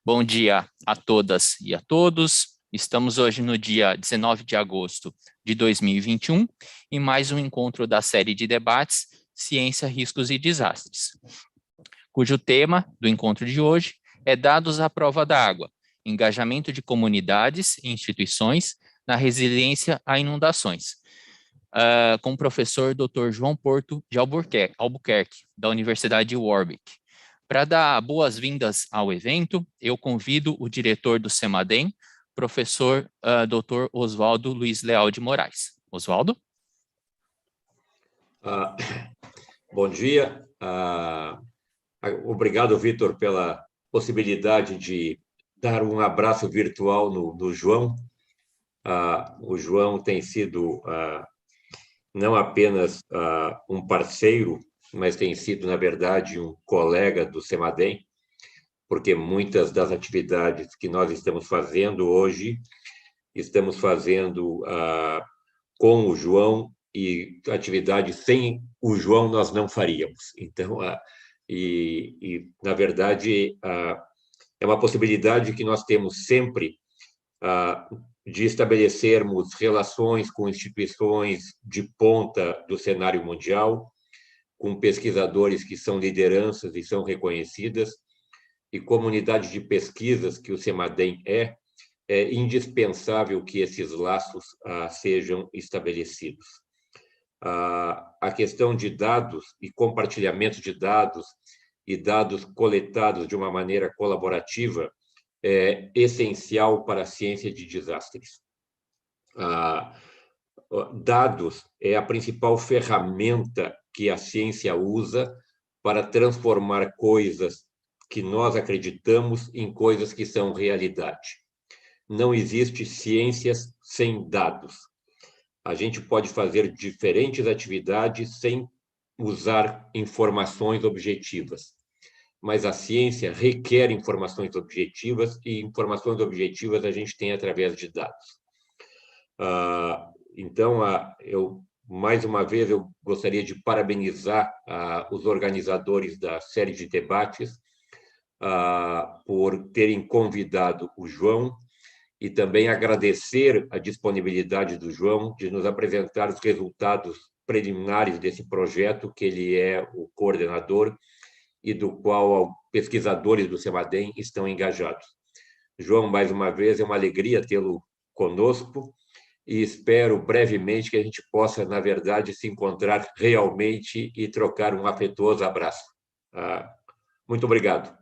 Bom dia a todas e a todos. Estamos hoje no dia 19 de agosto de 2021 em mais um encontro da série de debates Ciência, Riscos e Desastres, cujo tema do encontro de hoje é Dados à prova da água, engajamento de comunidades e instituições na resiliência a inundações, com o professor Dr. João Porto de Albuquerque, da Universidade de Warwick. Para dar boas-vindas ao evento, eu convido o diretor do CEMADEM, professor Dr. Oswaldo Luiz Leal de Moraes. Oswaldo? Bom dia. Obrigado, Vitor, pela possibilidade de dar um abraço virtual no João. O João tem sido não apenas um parceiro, mas tem sido, na verdade, um colega do CEMADEM, porque muitas das atividades que nós estamos fazendo hoje, estamos fazendo com o João, e atividade sem o João nós não faríamos. Então, na verdade, é uma possibilidade que nós temos sempre de estabelecermos relações com instituições de ponta do cenário mundial, com pesquisadores que são lideranças e são reconhecidas, e comunidade de pesquisas que o CEMADEM é indispensável que esses laços sejam estabelecidos. A questão de dados e compartilhamento de dados e dados coletados de uma maneira colaborativa é essencial para a ciência de desastres. Dados é a principal ferramenta que a ciência usa para transformar coisas que nós acreditamos em coisas que são realidade. Não existe ciências sem dados. A gente pode fazer diferentes atividades sem usar informações objetivas, mas a ciência requer informações objetivas, e informações objetivas a gente tem através de dados. Então, mais uma vez, eu gostaria de parabenizar os organizadores da série de debates por terem convidado o João, e também agradecer a disponibilidade do João de nos apresentar os resultados preliminares desse projeto, que ele é o coordenador e do qual pesquisadores do CEMADEM estão engajados. João, mais uma vez, é uma alegria tê-lo conosco, e espero brevemente que a gente possa, na verdade, se encontrar realmente e trocar um afetuoso abraço. Muito obrigado.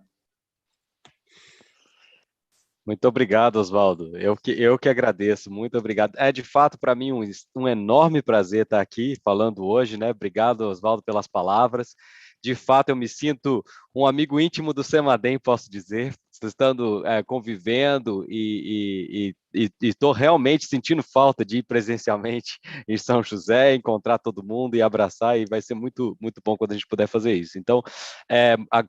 Muito obrigado, Oswaldo. Eu que agradeço. Muito obrigado. É, de fato, para mim, um enorme prazer estar aqui falando hoje, né? Obrigado, Oswaldo, pelas palavras. De fato, eu me sinto um amigo íntimo do CEMADEM, posso dizer, estando convivendo, e estou realmente sentindo falta de ir presencialmente em São José, encontrar todo mundo e abraçar, e vai ser muito, muito bom quando a gente puder fazer isso. Então,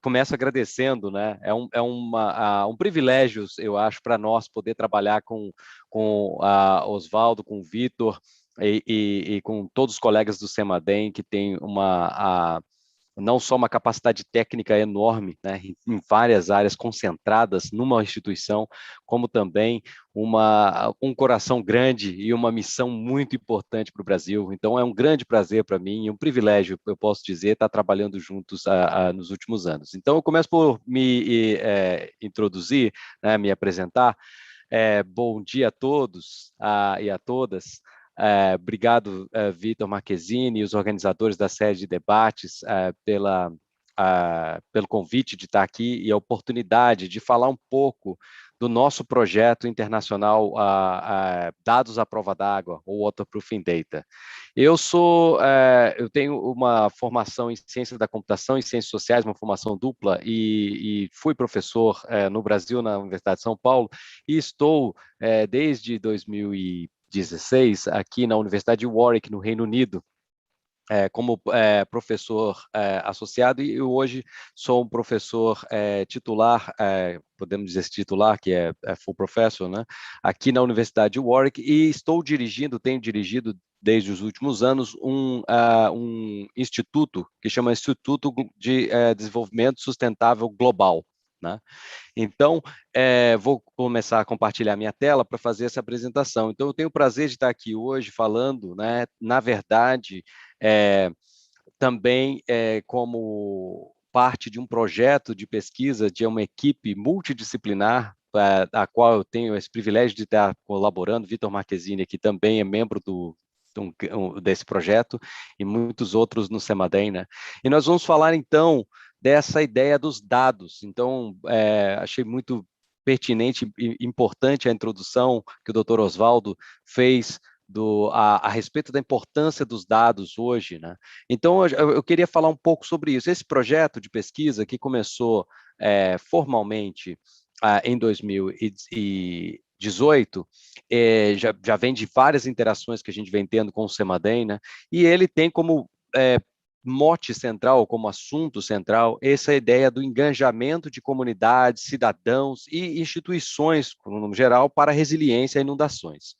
começo agradecendo, né? É um privilégio, eu acho, para nós poder trabalhar com Oswaldo, com o Vitor e com todos os colegas do CEMADEM, que tem não só uma capacidade técnica enorme, né, em várias áreas concentradas numa instituição, como também um coração grande e uma missão muito importante para o Brasil. Então, é um grande prazer para mim e um privilégio, eu posso dizer, estar trabalhando juntos nos últimos anos. Então, eu começo por me introduzir, né, me apresentar. Bom dia a todos e a todas. Obrigado, Vitor Marquezine e os organizadores da série de debates pelo convite de estar aqui e a oportunidade de falar um pouco do nosso projeto internacional Dados à Prova d'Água, ou Waterproofing Data. Eu tenho uma formação em ciência da computação e ciências sociais, uma formação dupla, e fui professor no Brasil, na Universidade de São Paulo, e estou desde 2016 aqui na Universidade de Warwick, no Reino Unido, como professor associado, e eu hoje sou um professor titular, podemos dizer titular, que é full professor, né, aqui na Universidade de Warwick, e tenho dirigido desde os últimos anos um instituto que chama Instituto de Desenvolvimento Sustentável Global, né? Então, vou começar a compartilhar minha tela para fazer essa apresentação. Então, eu tenho o prazer de estar aqui hoje falando, né, na verdade, também como parte de um projeto de pesquisa de uma equipe multidisciplinar, a qual eu tenho esse privilégio de estar colaborando. Vitor Marquezine aqui também é membro desse projeto, e muitos outros no CEMADEM, né? E nós vamos falar, então, dessa ideia dos dados. Então, achei muito pertinente e importante a introdução que o Dr. Oswaldo fez a respeito da importância dos dados hoje, né? Então, eu queria falar um pouco sobre isso. Esse projeto de pesquisa que começou formalmente em 2018, já vem de várias interações que a gente vem tendo com o CEMADEM, né? E ele tem como mote central, como assunto central, essa ideia do engajamento de comunidades, cidadãos e instituições, no geral, para resiliência a inundações.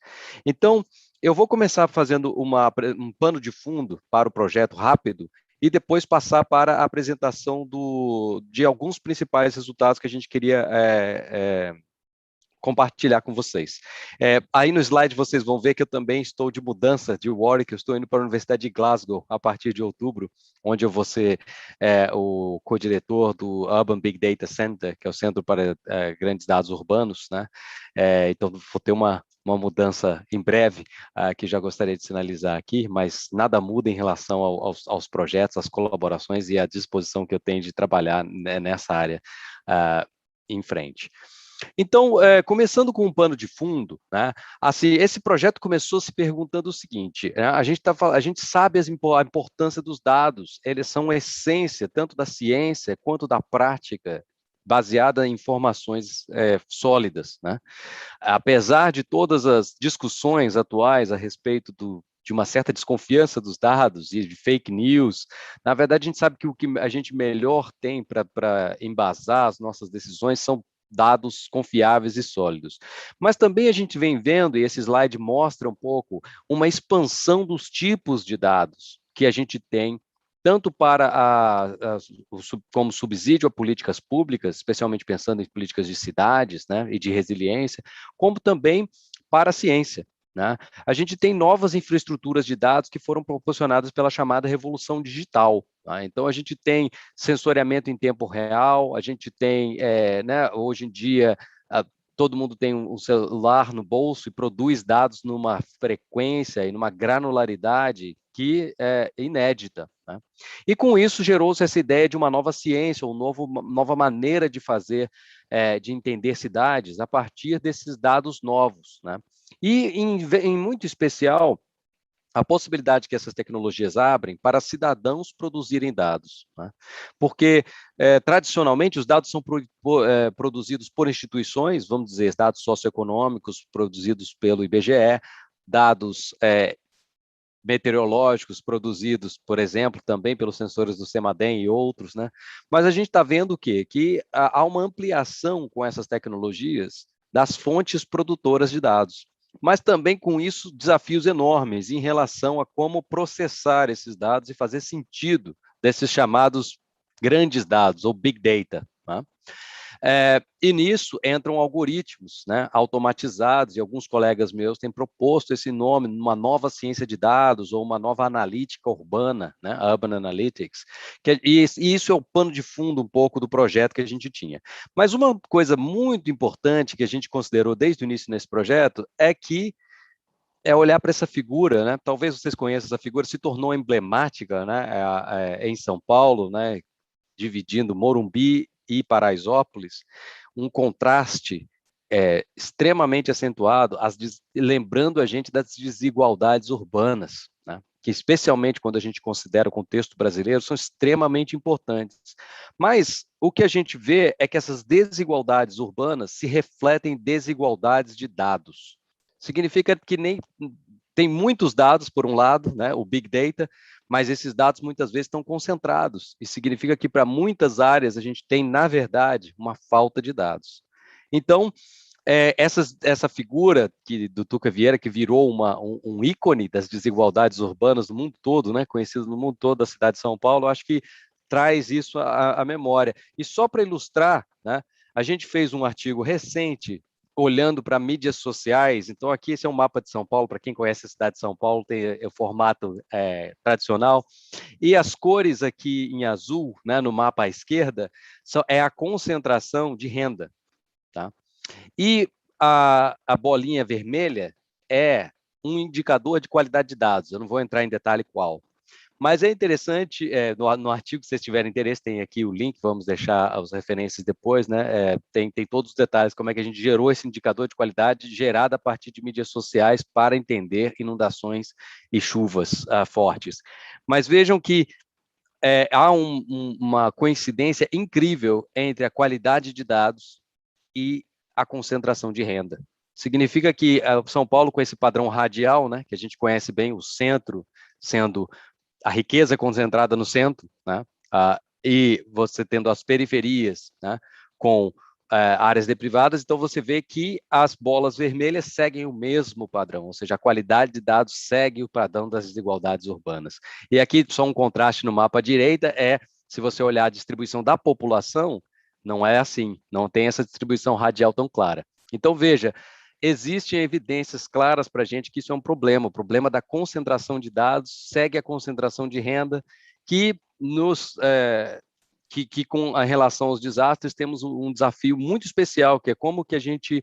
Então, eu vou começar fazendo um pano de fundo para o projeto rápido e depois passar para a apresentação de alguns principais resultados que a gente queria compartilhar com vocês. Aí no slide vocês vão ver que eu também estou de mudança de Warwick, eu estou indo para a Universidade de Glasgow a partir de outubro, onde eu vou ser o co-diretor do Urban Big Data Center, que é o Centro para Grandes Dados Urbanos, né? Então vou ter uma mudança em breve, que já gostaria de sinalizar aqui, mas nada muda em relação aos projetos, às colaborações e à disposição que eu tenho de trabalhar, né, nessa área em frente. Então, começando com um pano de fundo, né, assim, esse projeto começou se perguntando o seguinte, né, a gente sabe a importância dos dados, eles são a essência tanto da ciência quanto da prática, baseada em informações sólidas, né? Apesar de todas as discussões atuais a respeito de uma certa desconfiança dos dados e de fake news, na verdade a gente sabe que o que a gente melhor tem para embasar as nossas decisões são dados confiáveis e sólidos. Mas também a gente vem vendo, e esse slide mostra um pouco, uma expansão dos tipos de dados que a gente tem, tanto para como subsídio a políticas públicas, especialmente pensando em políticas de cidades, né, e de resiliência, como também para a ciência, né? A gente tem novas infraestruturas de dados que foram proporcionadas pela chamada revolução digital. Tá? Então, a gente tem sensoriamento em tempo real, a gente tem, né, hoje em dia, todo mundo tem um celular no bolso e produz dados numa frequência e numa granularidade que é inédita. Né? E com isso gerou-se essa ideia de uma nova ciência, uma nova maneira de fazer, de entender cidades a partir desses dados novos. Né? E, em muito especial, a possibilidade que essas tecnologias abrem para cidadãos produzirem dados. Né? Porque, tradicionalmente, os dados são produzidos por instituições, vamos dizer, dados socioeconômicos produzidos pelo IBGE, dados meteorológicos produzidos, por exemplo, também pelos sensores do CEMADEM e outros, né? Mas a gente está vendo o quê? Que há uma ampliação com essas tecnologias das fontes produtoras de dados. Mas também com isso desafios enormes em relação a como processar esses dados e fazer sentido desses chamados grandes dados, ou Big Data. Né? E nisso entram algoritmos, né, automatizados, e alguns colegas meus têm proposto esse nome numa nova ciência de dados ou uma nova analítica urbana, né, Urban Analytics, e isso é o pano de fundo um pouco do projeto que a gente tinha. Mas uma coisa muito importante que a gente considerou desde o início nesse projeto é que olhar para essa figura, né, talvez vocês conheçam essa figura, se tornou emblemática, né, em São Paulo, né, dividindo Morumbi e Paraisópolis, um contraste extremamente acentuado, lembrando a gente das desigualdades urbanas, né? Que especialmente quando a gente considera o contexto brasileiro, são extremamente importantes. Mas o que a gente vê é que essas desigualdades urbanas se refletem em desigualdades de dados. Significa que tem muitos dados, por um lado, né, o Big Data, mas esses dados muitas vezes estão concentrados, e significa que para muitas áreas a gente tem, na verdade, uma falta de dados. Então, essa figura do Tuca Vieira, que virou um ícone das desigualdades urbanas no mundo todo, né, conhecido no mundo todo da cidade de São Paulo, acho que traz isso à memória. E só para ilustrar, né, A gente fez um artigo recente olhando para mídias sociais. Então, aqui esse é um mapa de São Paulo. Para quem conhece a cidade de São Paulo, tem o formato tradicional. E as cores aqui em azul, né, no mapa à esquerda, é a concentração de renda. Tá? E a bolinha vermelha é um indicador de qualidade de dados. Eu não vou entrar em detalhe qual. Mas é interessante, no artigo, se vocês tiverem interesse, tem aqui o link, vamos deixar as referências depois, né? Tem todos os detalhes, como é que a gente gerou esse indicador de qualidade gerado a partir de mídias sociais para entender inundações e chuvas fortes. Mas vejam que há uma coincidência incrível entre a qualidade de dados e a concentração de renda. Significa que São Paulo, com esse padrão radial, né, que a gente conhece bem, o centro sendo a riqueza concentrada no centro, né, e você tendo as periferias, né, com áreas deprivadas, então você vê que as bolas vermelhas seguem o mesmo padrão, ou seja, a qualidade de dados segue o padrão das desigualdades urbanas. E aqui, só um contraste no mapa à direita, se você olhar a distribuição da população, não é assim, não tem essa distribuição radial tão clara. Então, veja, existem evidências claras para a gente que isso é um problema. O problema da concentração de dados segue a concentração de renda, que com a relação aos desastres temos um desafio muito especial, que é como que a gente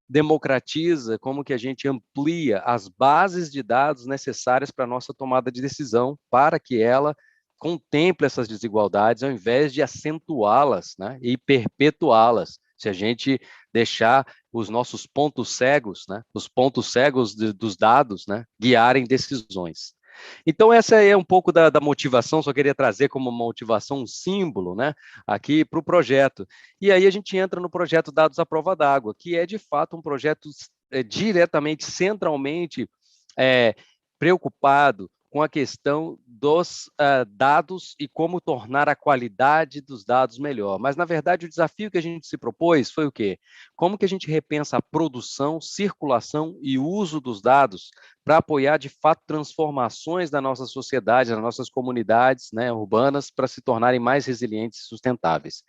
democratiza, como que a gente amplia as bases de dados necessárias para a nossa tomada de decisão, para que ela contemple essas desigualdades, ao invés de acentuá-las, né, e perpetuá-las. Se a gente deixar os nossos pontos cegos, né, os pontos cegos dos dados, né, guiarem decisões. Então, essa é um pouco da motivação, só queria trazer como motivação um símbolo, né, aqui para o projeto. E aí a gente entra no projeto Dados à Prova d'Água, que é, de fato, um projeto diretamente, centralmente preocupado com a questão dos dados e como tornar a qualidade dos dados melhor. Mas, na verdade, o desafio que a gente se propôs foi o quê? Como que a gente repensa a produção, circulação e uso dos dados para apoiar, de fato, transformações da nossa sociedade, das nossas comunidades, né, urbanas, para se tornarem mais resilientes e sustentáveis.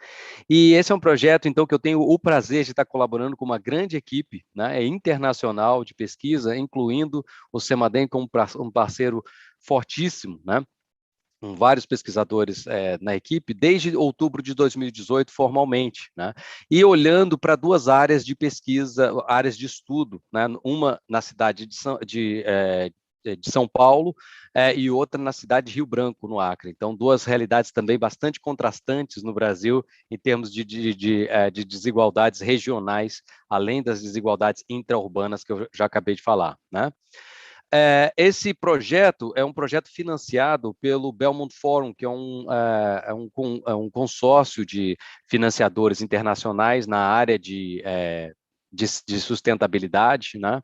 E esse é um projeto, então, que eu tenho o prazer de estar colaborando com uma grande equipe, né, internacional de pesquisa, incluindo o CEMADEM como um parceiro fortíssimo, né, com vários pesquisadores na equipe, desde outubro de 2018, formalmente, né, e olhando para duas áreas de pesquisa, áreas de estudo, né, uma na cidade de São Paulo e outra na cidade de Rio Branco, no Acre. Então, duas realidades também bastante contrastantes no Brasil em termos de desigualdades regionais, além das desigualdades intra-urbanas que eu já acabei de falar, né? Esse projeto é um projeto financiado pelo Belmont Forum, que é um consórcio de financiadores internacionais na área de sustentabilidade, né?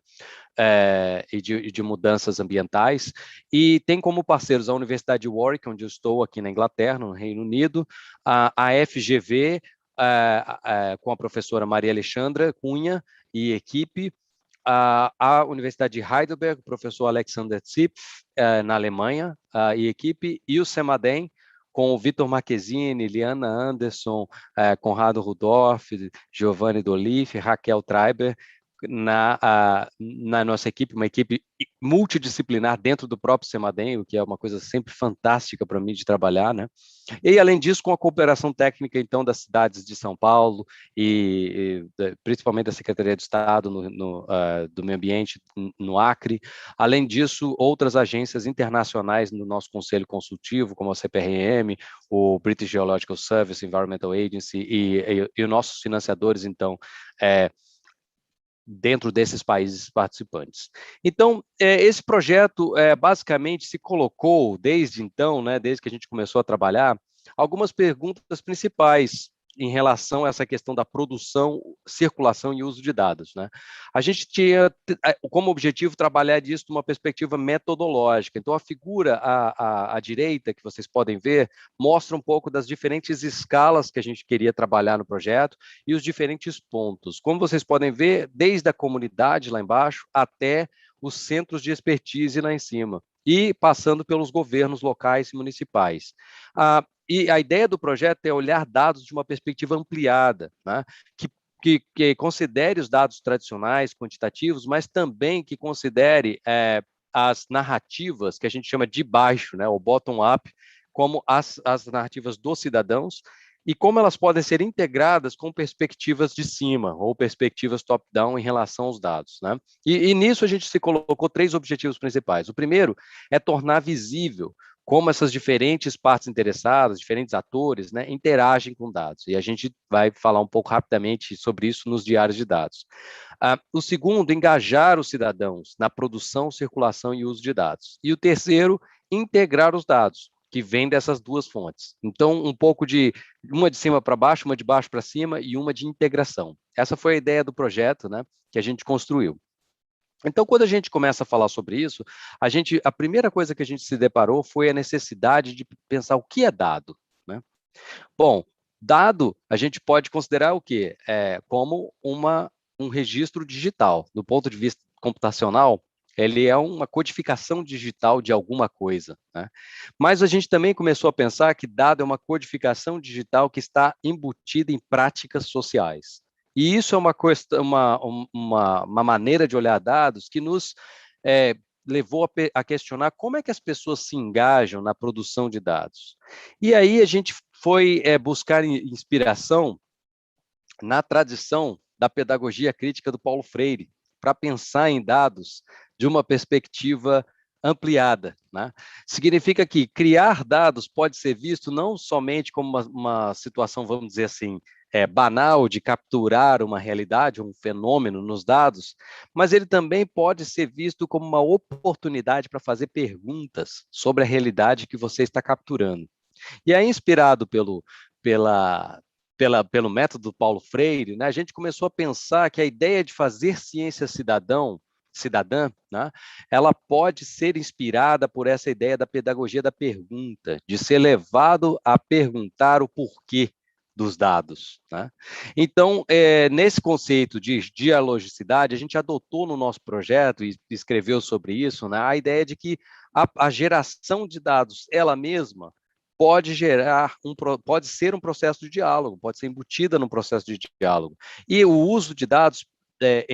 E de mudanças ambientais, e tem como parceiros a Universidade de Warwick, onde eu estou aqui na Inglaterra, no Reino Unido, a FGV, com a professora Maria Alexandra Cunha e equipe, a Universidade de Heidelberg, o professor Alexander Zipf, na Alemanha, e equipe, e o CEMADEM, com o Vitor Marquezine, Liana Anderson, Conrado Rudolph, Giovanni Dolif, Raquel Treiber, na nossa equipe, uma equipe multidisciplinar dentro do próprio CEMADEM, o que é uma coisa sempre fantástica para mim de trabalhar, né? E, além disso, com a cooperação técnica, então, das cidades de São Paulo e principalmente da Secretaria de Estado do Meio Ambiente no Acre. Além disso, outras agências internacionais no nosso conselho consultivo, como a CPRM, o British Geological Service, Environmental Agency e os nossos financiadores, então, dentro desses países participantes. Então, esse projeto basicamente se colocou desde então, né, desde que a gente começou a trabalhar, algumas perguntas principais em relação a essa questão da produção, circulação e uso de dados, né? A gente tinha como objetivo trabalhar disso de uma perspectiva metodológica. Então, a figura à direita, que vocês podem ver, mostra um pouco das diferentes escalas que a gente queria trabalhar no projeto e os diferentes pontos. Como vocês podem ver, desde a comunidade lá embaixo até os centros de expertise lá em cima, e passando pelos governos locais e municipais. E a ideia do projeto é olhar dados de uma perspectiva ampliada, né? que considere os dados tradicionais, quantitativos, mas também que considere as narrativas que a gente chama de baixo, né, ou bottom-up, como as narrativas dos cidadãos, e como elas podem ser integradas com perspectivas de cima, ou perspectivas top-down em relação aos dados, né? E nisso a gente se colocou 3 objetivos principais. O primeiro é tornar visível como essas diferentes partes interessadas, diferentes atores, né, interagem com dados. E a gente vai falar um pouco rapidamente sobre isso nos diários de dados. O segundo, engajar os cidadãos na produção, circulação e uso de dados. E o terceiro, integrar os dados, que vêm dessas 2 fontes. Então, um pouco de uma de cima para baixo, uma de baixo para cima e uma de integração. Essa foi a ideia do projeto, né, que a gente construiu. Então, quando a gente começa a falar sobre isso, a primeira coisa que a gente se deparou foi a necessidade de pensar o que é dado, né? Bom, dado a gente pode considerar o quê? Como um registro digital. Do ponto de vista computacional, ele é uma codificação digital de alguma coisa, né? Mas a gente também começou a pensar que dado é uma codificação digital que está embutida em práticas sociais. E isso é uma maneira de olhar dados que nos levou a questionar como é que as pessoas se engajam na produção de dados. E aí a gente foi buscar inspiração na tradição da pedagogia crítica do Paulo Freire, para pensar em dados de uma perspectiva ampliada, né? Significa que criar dados pode ser visto não somente como uma situação, vamos dizer assim, banal de capturar uma realidade, um fenômeno nos dados, mas ele também pode ser visto como uma oportunidade para fazer perguntas sobre a realidade que você está capturando. E aí, inspirado pelo método do Paulo Freire, né, a gente começou a pensar que a ideia de fazer ciência cidadã, né, ela pode ser inspirada por essa ideia da pedagogia da pergunta, de ser levado a perguntar o porquê dos dados, né? Então, nesse conceito de dialogicidade, a gente adotou no nosso projeto e escreveu sobre isso, né, a ideia de que a geração de dados, ela mesma, pode ser um processo de diálogo, pode ser embutida num processo de diálogo. E o uso de dados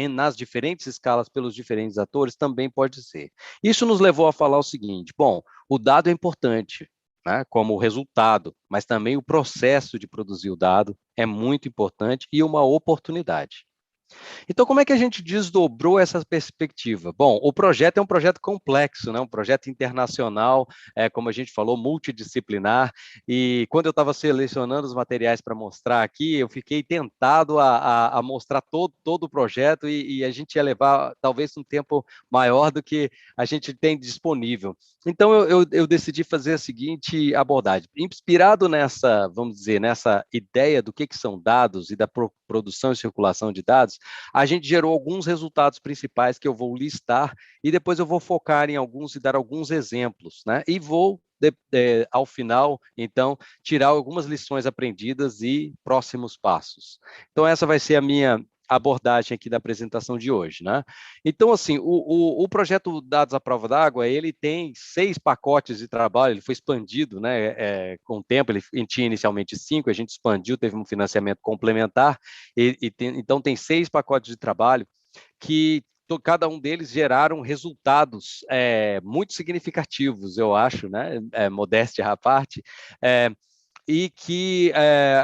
nas diferentes escalas pelos diferentes atores também pode ser. Isso nos levou a falar o seguinte: bom, o dado é importante, né, como resultado, mas também o processo de produzir o dado é muito importante e uma oportunidade. Então, como é que a gente desdobrou essa perspectiva? Bom, o projeto é um projeto complexo, né? Um projeto internacional, como a gente falou, multidisciplinar, e quando eu estava selecionando os materiais para mostrar aqui, eu fiquei tentado a mostrar todo o projeto e a gente ia levar talvez um tempo maior do que a gente tem disponível. Então, eu decidi fazer a seguinte abordagem. Inspirado nessa, vamos dizer, nessa ideia do que são dados e da produção e circulação de dados, a gente gerou alguns resultados principais que eu vou listar e depois eu vou focar em alguns e dar alguns exemplos, né? E vou, ao final, então, tirar algumas lições aprendidas e próximos passos. Então, essa vai ser a minha abordagem aqui da apresentação de hoje, né? Então, assim, o projeto Dados à Prova d'Água, ele tem 6 pacotes de trabalho, ele foi expandido, né, com o tempo, ele tinha inicialmente 5, a gente expandiu, teve um financiamento complementar, então tem 6 pacotes de trabalho que cada um deles geraram resultados muito significativos, eu acho, né, modéstia à parte, e que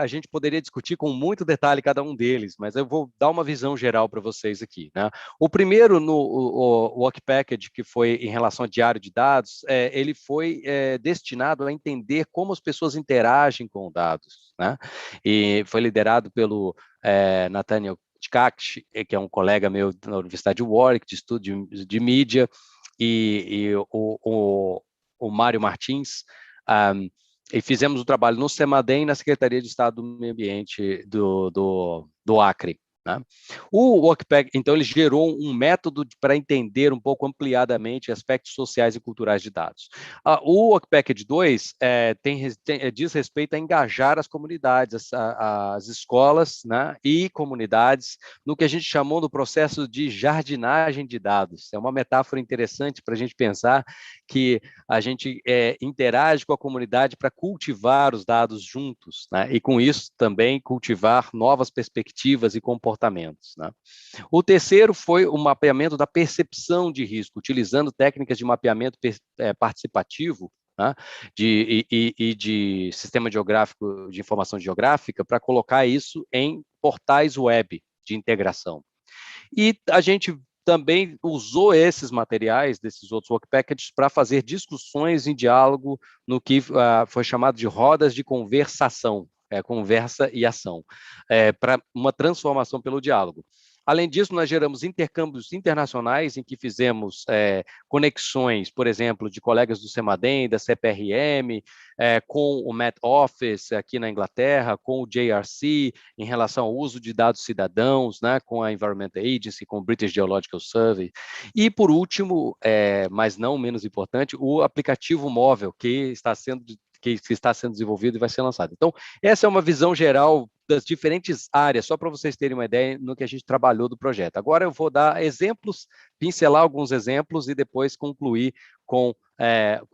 a gente poderia discutir com muito detalhe cada um deles, mas eu vou dar uma visão geral para vocês aqui, né? O primeiro, o Work Package, que foi em relação a diário de dados, ele foi destinado a entender como as pessoas interagem com dados, né? E foi liderado pelo Nathaniel Tkach, que é um colega meu da Universidade de Warwick, de estudo de mídia, e o Mário Martins, e fizemos o trabalho no CEMADEM e na Secretaria de Estado do Meio Ambiente do Acre. né? O Workpack, então, ele gerou um método para entender um pouco ampliadamente aspectos sociais e culturais de dados. O Workpackage 2 diz respeito a engajar as comunidades, as escolas, né, e comunidades no que a gente chamou do processo de jardinagem de dados. É uma metáfora interessante para a gente pensar que a gente interage com a comunidade para cultivar os dados juntos, né, e com isso também cultivar novas perspectivas e comportamentos. Né? O terceiro foi o mapeamento da percepção de risco, utilizando técnicas de mapeamento participativo, né, de sistema geográfico, de informação geográfica, para colocar isso em portais web de integração. E a gente também usou esses materiais, desses outros work packages, para fazer discussões em diálogo no que foi chamado de rodas de conversação, conversa e ação, para uma transformação pelo diálogo. Além disso, nós geramos intercâmbios internacionais em que fizemos conexões, por exemplo, de colegas do CEMADEM, da CPRM, com o Met Office aqui na Inglaterra, com o JRC, em relação ao uso de dados cidadãos, né, com a Environment Agency, com o British Geological Survey. E, por último, mas não menos importante, o aplicativo móvel que está sendo desenvolvido e vai ser lançado. Então, essa é uma visão geral das diferentes áreas, só para vocês terem uma ideia no que a gente trabalhou do projeto. Agora eu vou dar exemplos, pincelar alguns exemplos e depois concluir com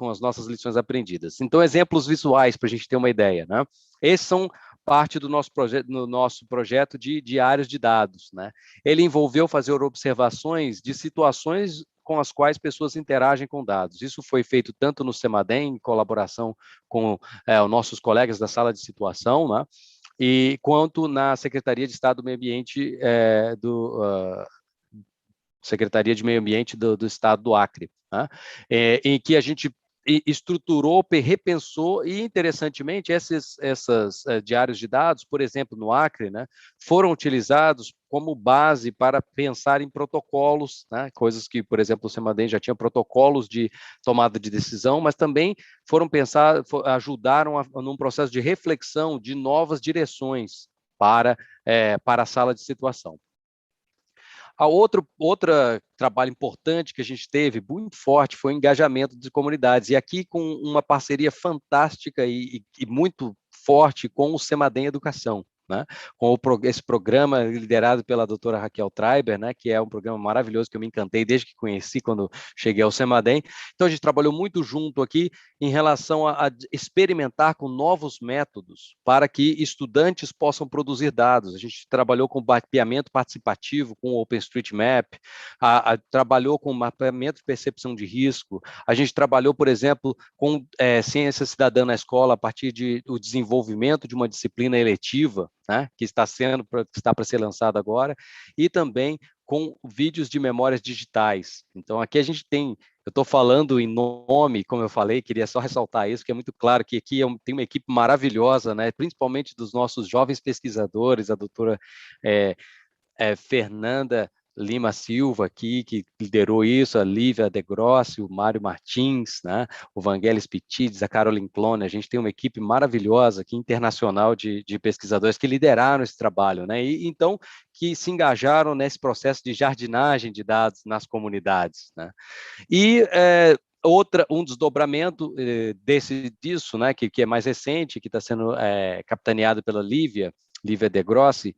as nossas lições aprendidas. Então, exemplos visuais, para a gente ter uma ideia, né? Esses são parte do nosso projeto de diários de dados, né? Ele envolveu fazer observações de situações com as quais pessoas interagem com dados. Isso foi feito tanto no CEMADEM, em colaboração com os nossos colegas da sala de situação, né? E quanto na Secretaria de Estado do Meio Ambiente Secretaria de Meio Ambiente do Estado do Acre, né? Em que a gente estruturou, repensou e, interessantemente, esses diários de dados, por exemplo, no Acre, né, foram utilizados como base para pensar em protocolos, né, coisas que, por exemplo, o CEMADEM já tinha protocolos de tomada de decisão, mas também ajudaram num processo de reflexão de novas direções para a sala de situação. Outro trabalho importante que a gente teve, muito forte, foi o engajamento de comunidades. E aqui com uma parceria fantástica e muito forte com o CEMADEM Educação, né? Com esse programa liderado pela doutora Raquel Treiber, né? Que é um programa maravilhoso que eu me encantei desde que conheci, quando cheguei ao CEMADEM. Então, a gente trabalhou muito junto aqui em relação a experimentar com novos métodos para que estudantes possam produzir dados. A gente trabalhou com mapeamento participativo, com o OpenStreetMap, trabalhou com mapeamento de percepção de risco, a gente trabalhou, por exemplo, com ciência cidadã na escola a partir do desenvolvimento de uma disciplina eletiva, né, que está para ser lançada agora, e também com vídeos de memórias digitais. Então, aqui a gente tem, eu estou falando em nome, como eu falei, queria só ressaltar isso, que é muito claro que aqui tem uma equipe maravilhosa, né, principalmente dos nossos jovens pesquisadores, a doutora Fernanda Lima Silva aqui, que liderou isso, a Lívia De Grossi, o Mário Martins, né, o Vangelis Pitides, a Caroline Clone. A gente tem uma equipe maravilhosa aqui, internacional, de pesquisadores que lideraram esse trabalho, né, e então que se engajaram nesse processo de jardinagem de dados nas comunidades, né. E um desdobramento disso, né, que é mais recente, que está sendo capitaneado pela Lívia De Grossi,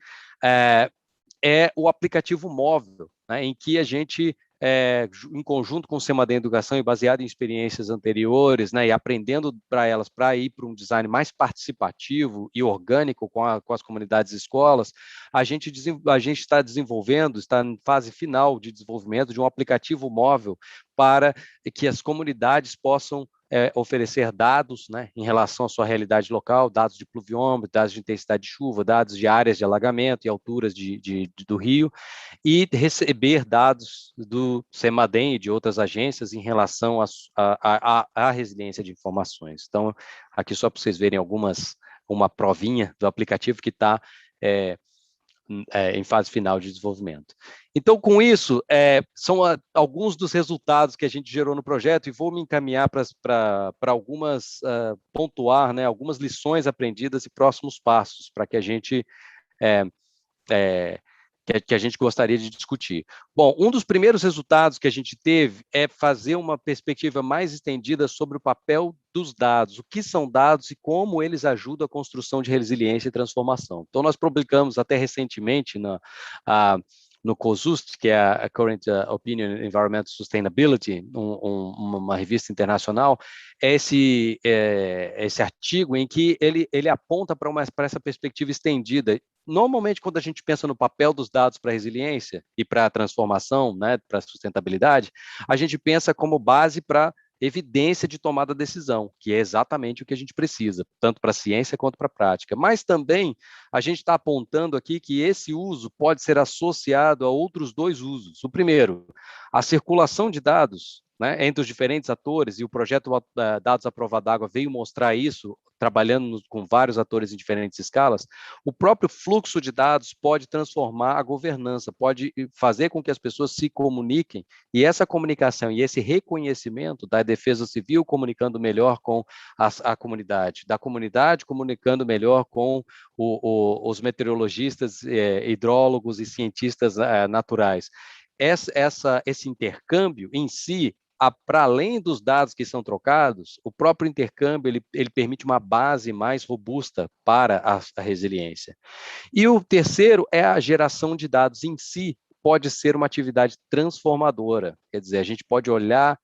é o aplicativo móvel, né, em que a gente, em conjunto com o CEMADEM Educação e baseado em experiências anteriores, né, e aprendendo para elas para ir para um design mais participativo e orgânico com as comunidades e escolas, a gente está desenvolvendo, está em fase final de desenvolvimento de um aplicativo móvel para que as comunidades possam oferecer dados, né, em relação à sua realidade local, dados de pluviômetro, dados de intensidade de chuva, dados de áreas de alagamento e alturas do rio, e receber dados do CEMADEM e de outras agências em relação à resiliência de informações. Então, aqui só para vocês verem uma provinha do aplicativo que está em fase final de desenvolvimento. Então, com isso, são alguns dos resultados que a gente gerou no projeto, e vou me encaminhar para algumas, pontuar, né, algumas lições aprendidas e próximos passos, para que a gente que a gente gostaria de discutir. Bom, um dos primeiros resultados que a gente teve é fazer uma perspectiva mais estendida sobre o papel dos dados, o que são dados e como eles ajudam a construção de resiliência e transformação. Então, nós publicamos até recentemente no COSUST, que é a Current Opinion in Environmental Sustainability, uma revista internacional, esse artigo em que ele aponta para essa perspectiva estendida. Normalmente, quando a gente pensa no papel dos dados para a resiliência e para a transformação, né, para a sustentabilidade, a gente pensa como base para evidência de tomada de decisão, que é exatamente o que a gente precisa, tanto para a ciência quanto para a prática. Mas também a gente está apontando aqui que esse uso pode ser associado a outros dois usos. O primeiro, a circulação de dados, né, entre os diferentes atores, e o projeto Dados à Prova d'Água veio mostrar isso, trabalhando com vários atores em diferentes escalas. O próprio fluxo de dados pode transformar a governança, pode fazer com que as pessoas se comuniquem, e essa comunicação e esse reconhecimento da defesa civil comunicando melhor com a comunidade, da comunidade comunicando melhor com os meteorologistas, hidrólogos e cientistas naturais. Esse intercâmbio em si, para além dos dados que são trocados, o próprio intercâmbio ele permite uma base mais robusta para a resiliência. E o terceiro é a geração de dados em si, pode ser uma atividade transformadora, quer dizer, a gente pode olhar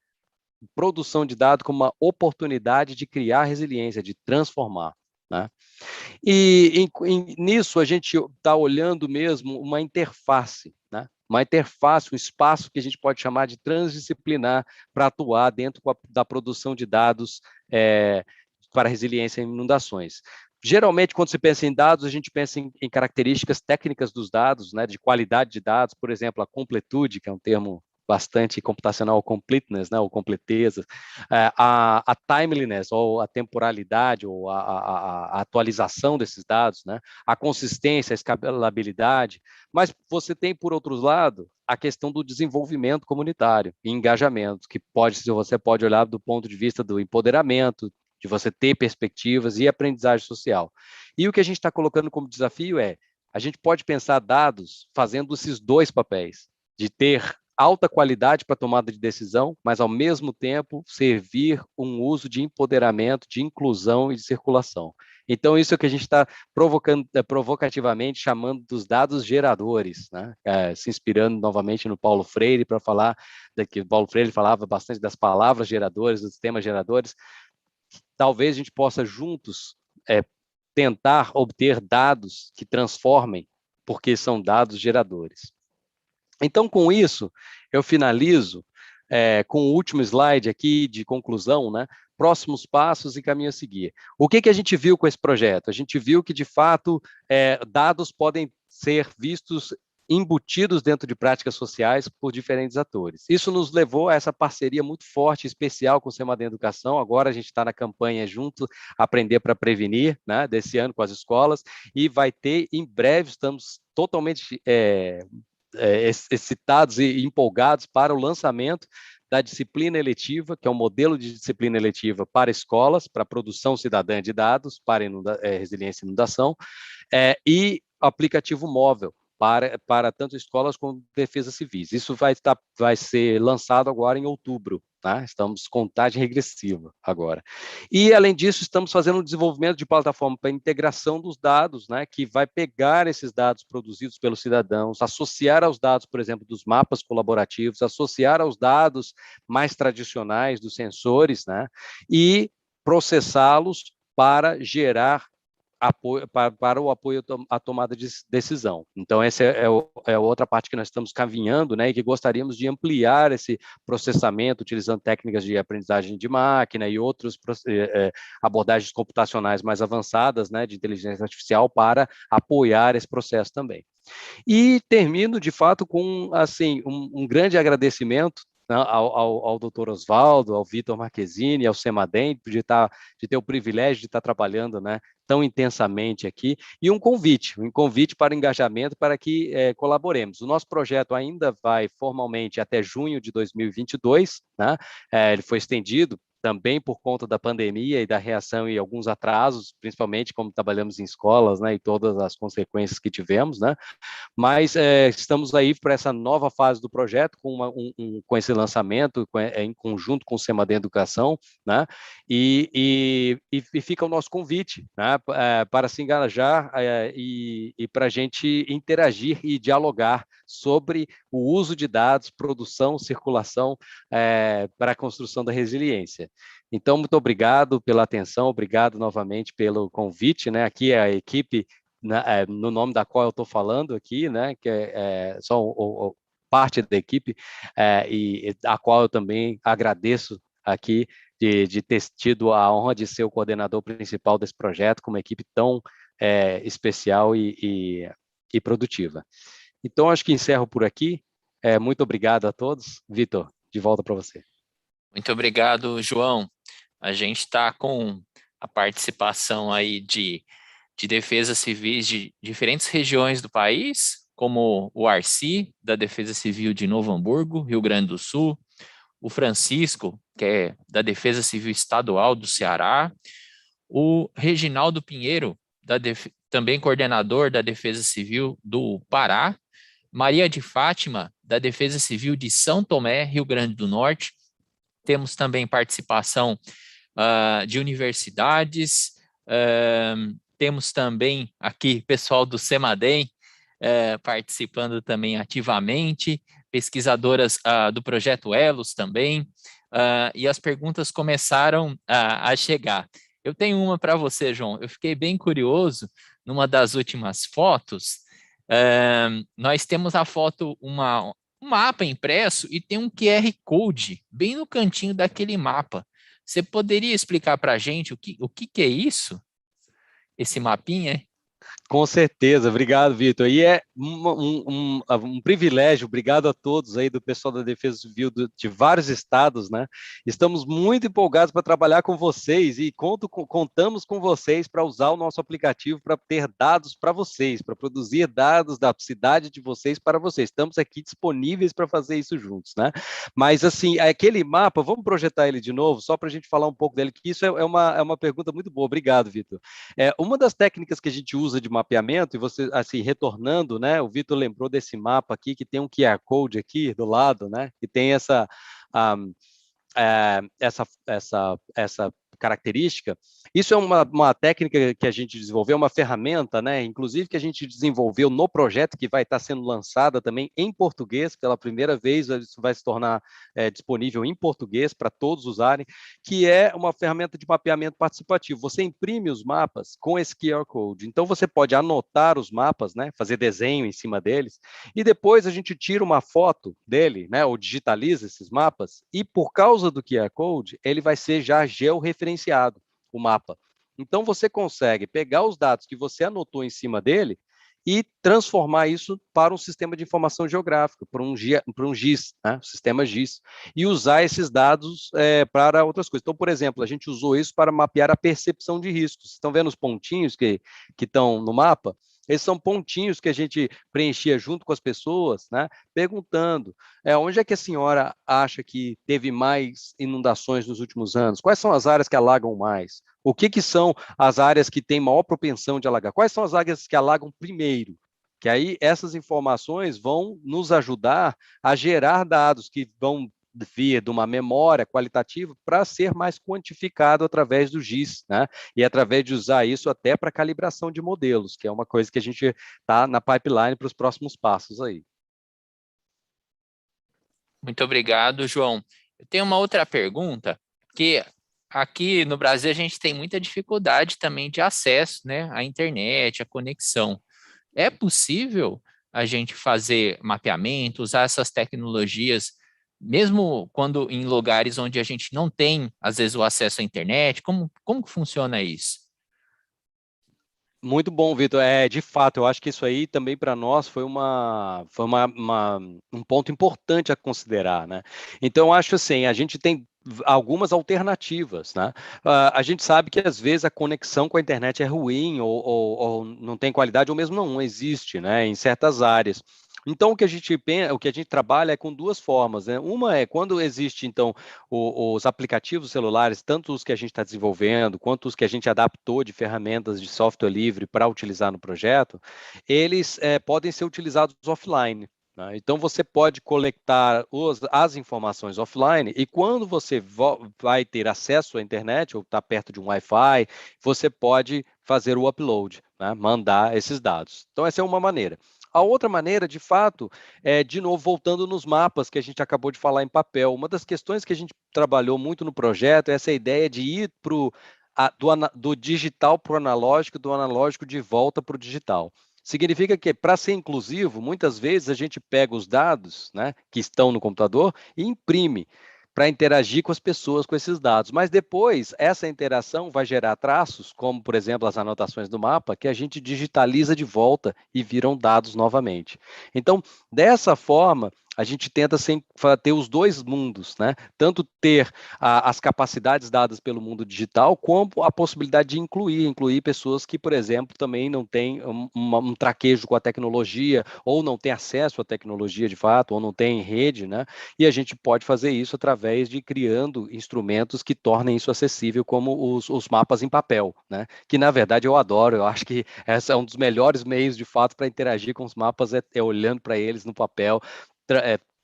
produção de dados como uma oportunidade de criar resiliência, de transformar, né? E nisso a gente está olhando mesmo uma interface, né? Uma interface, um espaço que a gente pode chamar de transdisciplinar para atuar dentro da produção de dados para resiliência em inundações. Geralmente, quando se pensa em dados, a gente pensa em características técnicas dos dados, né, de qualidade de dados, por exemplo, a completude, que é um termo bastante computacional, completeness, né, ou completeza, a timeliness, ou a temporalidade, ou a atualização desses dados, né, a consistência, a escalabilidade, mas você tem, por outro lado, a questão do desenvolvimento comunitário e engajamento, que você pode olhar do ponto de vista do empoderamento, de você ter perspectivas e aprendizagem social. E o que a gente está colocando como desafio a gente pode pensar dados fazendo esses dois papéis, de ter alta qualidade para tomada de decisão, mas, ao mesmo tempo, servir um uso de empoderamento, de inclusão e de circulação. Então, isso é o que a gente está provocativamente chamando dos dados geradores, né? Se inspirando novamente no Paulo Freire para falar, que o Paulo Freire falava bastante das palavras geradores, dos temas geradores. Talvez a gente possa juntos tentar obter dados que transformem, porque são dados geradores. Então, com isso, eu finalizo com o último slide aqui de conclusão, né? Próximos passos e caminho a seguir. O que a gente viu com esse projeto? A gente viu que, de fato, dados podem ser vistos embutidos dentro de práticas sociais por diferentes atores. Isso nos levou a essa parceria muito forte, especial com o SEMADEM Educação. Agora a gente está na campanha junto, Aprender para Prevenir, né, desse ano com as escolas, e vai ter, em breve, estamos totalmente excitados e empolgados para o lançamento da disciplina eletiva, que é um modelo de disciplina eletiva para escolas, para produção cidadã de dados, para resiliência e inundação, e aplicativo móvel, para tanto escolas como defesas civis. Isso vai ser lançado agora em outubro, tá? Estamos com contagem regressiva agora. E, além disso, estamos fazendo um desenvolvimento de plataforma para integração dos dados, né, que vai pegar esses dados produzidos pelos cidadãos, associar aos dados, por exemplo, dos mapas colaborativos, associar aos dados mais tradicionais dos sensores, né, e processá-los para gerar para o apoio à tomada de decisão. Então, essa é outra parte que nós estamos caminhando, né, e que gostaríamos de ampliar esse processamento, utilizando técnicas de aprendizagem de máquina e outras abordagens computacionais mais avançadas, né, de inteligência artificial, para apoiar esse processo também. E termino, de fato, com assim, um grande agradecimento, né, ao Dr. Oswaldo, ao Vitor Marquezini, ao SEMADEM, de ter o privilégio de estar trabalhando, né, tão intensamente aqui, e um convite para engajamento, para que colaboremos. O nosso projeto ainda vai formalmente até junho de 2022, né? Ele foi estendido também por conta da pandemia e da reação e alguns atrasos, principalmente como trabalhamos em escolas, né, e todas as consequências que tivemos, né, mas estamos aí para essa nova fase do projeto, com esse lançamento, em conjunto com o SEMAD Educação, né? E fica o nosso convite, né? Para se engajar e para a gente interagir e dialogar sobre o uso de dados, produção, circulação para a construção da resiliência. Então, muito obrigado pela atenção, obrigado novamente pelo convite, né? Aqui é a equipe no nome da qual eu estou falando aqui, né, que só parte da equipe, e a qual eu também agradeço aqui de ter tido a honra de ser o coordenador principal desse projeto, com uma equipe tão especial e produtiva. Então, acho que encerro por aqui. Muito obrigado a todos. Vitor, de volta para você. Muito obrigado, João. A gente está com a participação aí de defesas civis de diferentes regiões do país, como o Arci, da Defesa Civil de Novo Hamburgo, Rio Grande do Sul, o Francisco, que é da Defesa Civil Estadual do Ceará, o Reginaldo Pinheiro, também coordenador da Defesa Civil do Pará, Maria de Fátima, da Defesa Civil de São Tomé, Rio Grande do Norte. Temos também participação de universidades, temos também aqui pessoal do SEMADEM participando também ativamente, pesquisadoras do Projeto Elos também, e as perguntas começaram a chegar. Eu tenho uma para você, João. Eu fiquei bem curioso, numa das últimas fotos, nós temos a foto, um mapa impresso e tem um QR Code bem no cantinho daquele mapa. Você poderia explicar para a gente o que é isso? Esse mapinha? Com certeza, obrigado, Vitor. E é um privilégio, obrigado a todos aí do pessoal da Defesa Civil de vários estados, né? Estamos muito empolgados para trabalhar com vocês e contamos com vocês para usar o nosso aplicativo para ter dados para vocês, para produzir dados da cidade de vocês para vocês. Estamos aqui disponíveis para fazer isso juntos, né? Mas, assim, aquele mapa, vamos projetar ele de novo, só para a gente falar um pouco dele, que isso é uma pergunta muito boa. Obrigado, Vitor. Uma das técnicas que a gente usa de mapeamento, e você, assim, retornando, né, o Vitor lembrou desse mapa aqui, que tem um QR Code aqui do lado, né, que tem essa característica. Isso é uma técnica que a gente desenvolveu, uma ferramenta, né, inclusive que a gente desenvolveu no projeto, que vai estar sendo lançada também em português, pela primeira vez isso vai se tornar disponível em português para todos usarem, que é uma ferramenta de mapeamento participativo. Você imprime os mapas com esse QR Code, então você pode anotar os mapas, né, fazer desenho em cima deles, e depois a gente tira uma foto dele, né, ou digitaliza esses mapas, e por causa do QR Code, ele vai ser já georreferenciado, o mapa. Então, você consegue pegar os dados que você anotou em cima dele e transformar isso para um sistema de informação geográfica, para um GIS, né? Sistema GIS, e usar esses dados para outras coisas. Então, por exemplo, a gente usou isso para mapear a percepção de riscos. Estão vendo os pontinhos que estão no mapa? Esses são pontinhos que a gente preenchia junto com as pessoas, né, perguntando onde é que a senhora acha que teve mais inundações nos últimos anos? Quais são as áreas que alagam mais? O que são as áreas que têm maior propensão de alagar? Quais são as áreas que alagam primeiro? Que aí essas informações vão nos ajudar a gerar dados que vão vir de uma memória qualitativa para ser mais quantificado através do GIS, né? E através de usar isso até para calibração de modelos, que é uma coisa que a gente está na pipeline para os próximos passos aí. Muito obrigado, João. Eu tenho uma outra pergunta, que aqui no Brasil a gente tem muita dificuldade também de acesso, né, à internet, à conexão. É possível a gente fazer mapeamento, usar essas tecnologias, mesmo quando em lugares onde a gente não tem, às vezes, o acesso à internet? Como que funciona isso? Muito bom, Vitor. De fato, eu acho que isso aí também para nós foi um ponto importante a considerar, né? Então, eu acho assim, a gente tem algumas alternativas, né? A gente sabe que às vezes a conexão com a internet é ruim ou não tem qualidade ou mesmo não existe, né? Em certas áreas. Então, o que a gente trabalha é com duas formas, né? Uma é quando existe, então, os aplicativos celulares, tanto os que a gente está desenvolvendo, quanto os que a gente adaptou de ferramentas de software livre para utilizar no projeto, eles podem ser utilizados offline. Né? Então, você pode coletar as informações offline e quando você vai ter acesso à internet ou está perto de um Wi-Fi, você pode fazer o upload, né? Mandar esses dados. Então, essa é uma maneira. A outra maneira, de fato, é, de novo, voltando nos mapas que a gente acabou de falar em papel. Uma das questões que a gente trabalhou muito no projeto é essa ideia de ir do digital para o analógico, do analógico de volta para o digital. Significa que, para ser inclusivo, muitas vezes a gente pega os dados, né, que estão no computador e imprime para interagir com as pessoas com esses dados. Mas depois, essa interação vai gerar traços, como, por exemplo, as anotações do mapa, que a gente digitaliza de volta e viram dados novamente. Então, dessa forma, a gente tenta ter os dois mundos, né? Tanto ter as capacidades dadas pelo mundo digital, como a possibilidade de incluir pessoas que, por exemplo, também não têm um traquejo com a tecnologia, ou não têm acesso à tecnologia de fato, ou não têm rede, né? E a gente pode fazer isso através de criando instrumentos que tornem isso acessível, como os mapas em papel, né? Que, na verdade, eu adoro. Eu acho que esse é um dos melhores meios, de fato, para interagir com os mapas, é olhando para eles no papel,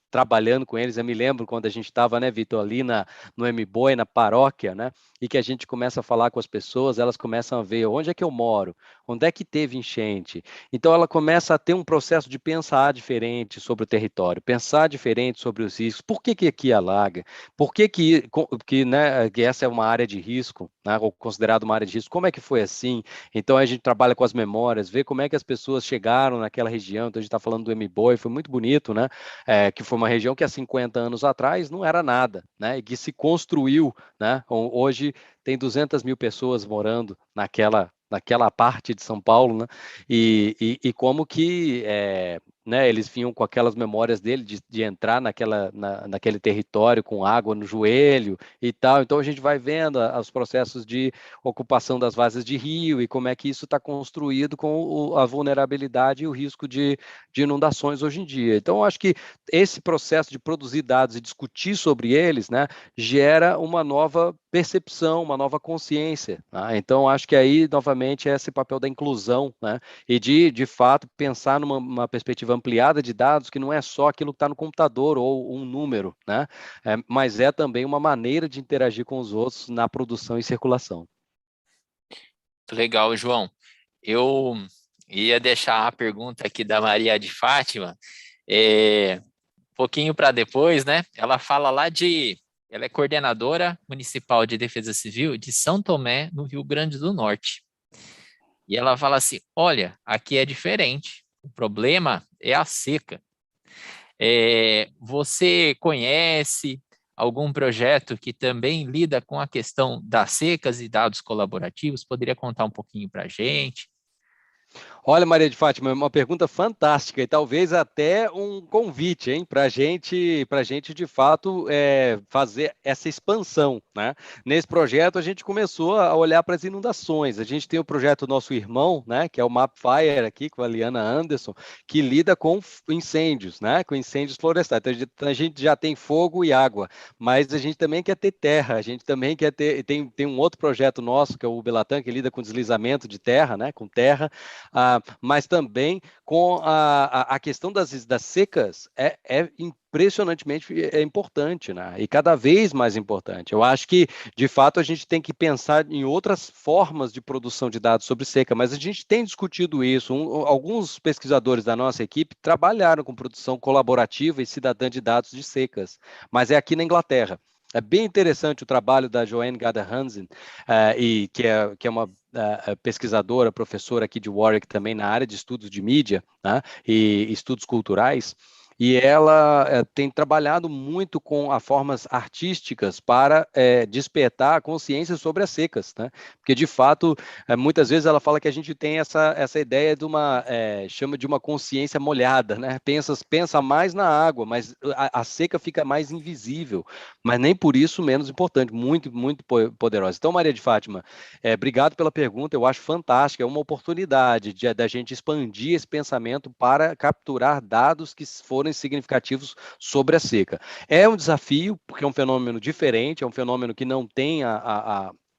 trabalhando com eles. Eu me lembro quando a gente estava, né, Vitor, ali no MBOI, na paróquia, né? E que a gente começa a falar com as pessoas, elas começam a ver onde é que eu moro, onde é que teve enchente. Então, ela começa a ter um processo de pensar diferente sobre o território, pensar diferente sobre os riscos. Por que que aqui alaga? Por né, que essa é uma área de risco, né, ou considerada uma área de risco? Como é que foi assim? Então, a gente trabalha com as memórias, vê como é que as pessoas chegaram naquela região. Então, a gente está falando do MBOI, foi muito bonito, né? Que foi uma região que há 50 anos atrás não era nada, né? E que se construiu, né? Hoje tem 200 mil pessoas morando naquela parte de São Paulo, né? E como que né, eles vinham com aquelas memórias dele de entrar naquele território com água no joelho e tal. Então a gente vai vendo os processos de ocupação das vazas de rio e como é que isso está construído com a vulnerabilidade e o risco de inundações hoje em dia. Então eu acho que esse processo de produzir dados e discutir sobre eles, né, gera uma nova percepção, uma nova consciência. Tá? Então, acho que aí, novamente, é esse papel da inclusão, né? E de fato, pensar numa perspectiva ampliada de dados, que não é só aquilo que está no computador ou um número, né? Mas é também uma maneira de interagir com os outros na produção e circulação. Legal, João. Eu ia deixar a pergunta aqui da Maria de Fátima, um pouquinho para depois, né? Ela fala ela é coordenadora municipal de defesa civil de São Tomé, no Rio Grande do Norte. E ela fala assim: olha, aqui é diferente. O problema é a seca. Você conhece algum projeto que também lida com a questão das secas e dados colaborativos? Poderia contar um pouquinho para a gente? Olha, Maria de Fátima, é uma pergunta fantástica e talvez até um convite, hein, para gente de fato fazer essa expansão, né? Nesse projeto a gente começou a olhar para as inundações. A gente tem o projeto Nosso Irmão, né, que é o MapFire aqui com a Liana Anderson, que lida com incêndios, né, com incêndios florestais. Então a gente já tem fogo e água, mas a gente também quer ter terra. A gente também quer ter tem um outro projeto nosso que é o Belatan, que lida com deslizamento de terra, né, com terra. Mas também com a questão das secas é impressionantemente importante, né? E cada vez mais importante. Eu acho que, de fato, a gente tem que pensar em outras formas de produção de dados sobre seca, mas a gente tem discutido isso. Alguns pesquisadores da nossa equipe trabalharam com produção colaborativa e cidadã de dados de secas, mas é aqui na Inglaterra. É bem interessante o trabalho da Joanne Gada Hansen, e que é uma pesquisadora, professora aqui de Warwick também na área de estudos de mídia, né, e estudos culturais. E ela tem trabalhado muito com as formas artísticas para despertar a consciência sobre as secas, né? Porque, de fato, muitas vezes ela fala que a gente tem essa ideia de chama de uma consciência molhada, né? Pensa mais na água, mas a seca fica mais invisível, mas nem por isso menos importante, muito, muito poderosa. Então, Maria de Fátima, obrigado pela pergunta, eu acho fantástica, é uma oportunidade da gente expandir esse pensamento para capturar dados que forem significativos sobre a seca. É um desafio, porque é um fenômeno diferente, é um fenômeno que não tem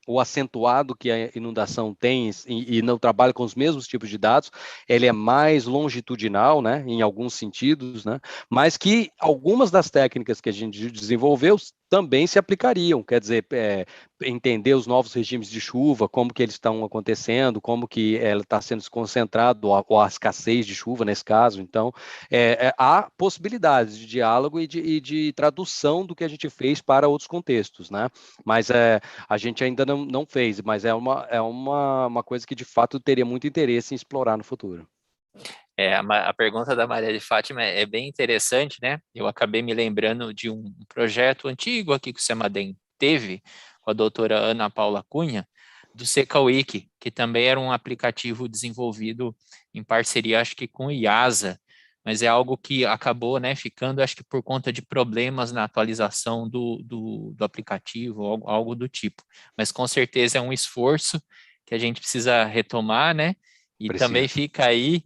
o acentuado que a inundação tem e não trabalha com os mesmos tipos de dados, ele é mais longitudinal, né, em alguns sentidos, né, mas que algumas das técnicas que a gente desenvolveu também se aplicariam, quer dizer, entender os novos regimes de chuva, como que eles estão acontecendo, como que ela está sendo concentrado, ou a escassez de chuva nesse caso. Então, há possibilidades de diálogo e de tradução do que a gente fez para outros contextos, né? Mas a gente ainda não fez, mas é uma coisa que de fato teria muito interesse em explorar no futuro. A pergunta da Maria de Fátima é bem interessante, né? Eu acabei me lembrando de um projeto antigo aqui que o Semadem teve com a doutora Ana Paula Cunha, do SecaWiki, que também era um aplicativo desenvolvido em parceria, acho que com o IASA, mas é algo que acabou, né, ficando, acho que por conta de problemas na atualização do aplicativo, algo do tipo. Mas com certeza é um esforço que a gente precisa retomar, né? E também Preciso. fica aí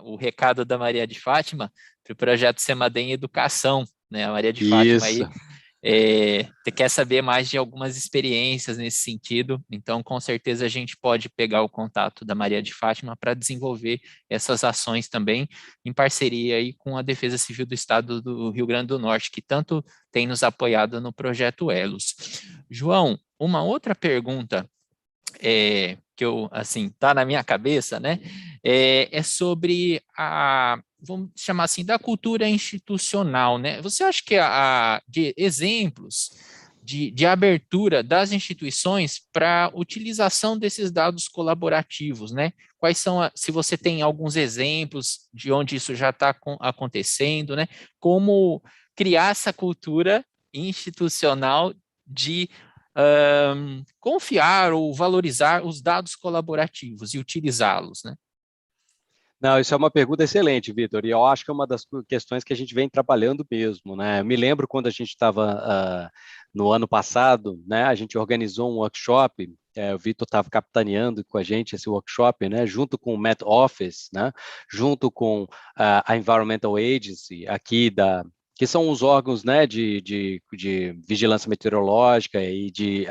o recado da Maria de Fátima para o projeto Semadem Educação, né? A Maria de Fátima aí Isso. quer saber mais de algumas experiências nesse sentido, então com certeza a gente pode pegar o contato da Maria de Fátima para desenvolver essas ações também em parceria aí com a Defesa Civil do Estado do Rio Grande do Norte, que tanto tem nos apoiado no projeto Elos. João, uma outra pergunta que eu, assim, tá na minha cabeça, né, é sobre vamos chamar assim, da cultura institucional, né? Você acha que de exemplos de abertura das instituições para utilização desses dados colaborativos, né? Quais são, se você tem alguns exemplos de onde isso já está acontecendo, né? Como criar essa cultura institucional de confiar ou valorizar os dados colaborativos e utilizá-los, né? Não, isso é uma pergunta excelente, Vitor, e eu acho que é uma das questões que a gente vem trabalhando mesmo, né? Eu me lembro quando a gente estava no ano passado, né? A gente organizou um workshop, o Vitor estava capitaneando com a gente esse workshop, né? Junto com o Met Office, né? Junto com a Environmental Agency aqui que são os órgãos, né, de vigilância meteorológica e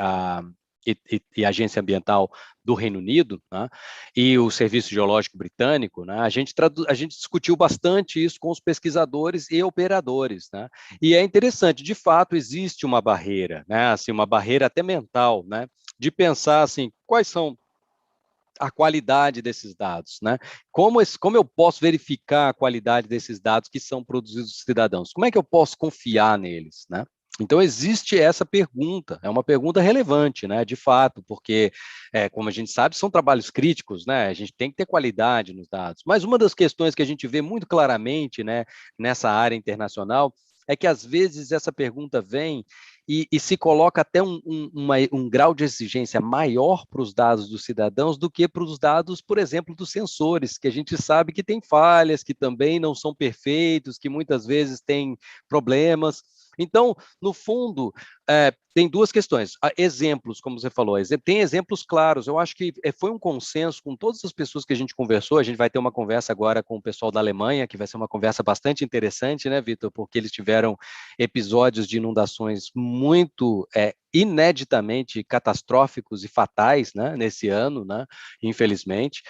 agência ambiental do Reino Unido, né, e o Serviço Geológico Britânico, né, a gente discutiu bastante isso com os pesquisadores e operadores, né, e é interessante, de fato, existe uma barreira, né, assim, uma barreira até mental, né, de pensar, assim, quais são a qualidade desses dados, né? Como eu posso verificar a qualidade desses dados que são produzidos dos cidadãos? Como é que eu posso confiar neles, né? Então, existe essa pergunta, é uma pergunta relevante, né, de fato, porque, como a gente sabe, são trabalhos críticos, né, a gente tem que ter qualidade nos dados, mas uma das questões que a gente vê muito claramente, né, nessa área internacional, é que, às vezes, essa pergunta vem e se coloca até um grau de exigência maior para os dados dos cidadãos do que para os dados, por exemplo, dos sensores, que a gente sabe que tem falhas, que também não são perfeitos, que muitas vezes têm problemas. Então, no fundo, tem duas questões. Exemplos, como você falou, tem exemplos claros. Eu acho que foi um consenso com todas as pessoas que a gente conversou. A gente vai ter uma conversa agora com o pessoal da Alemanha, que vai ser uma conversa bastante interessante, né, Vitor? Porque eles tiveram episódios de inundações muito ineditamente catastróficos e fatais, né, nesse ano, né, infelizmente,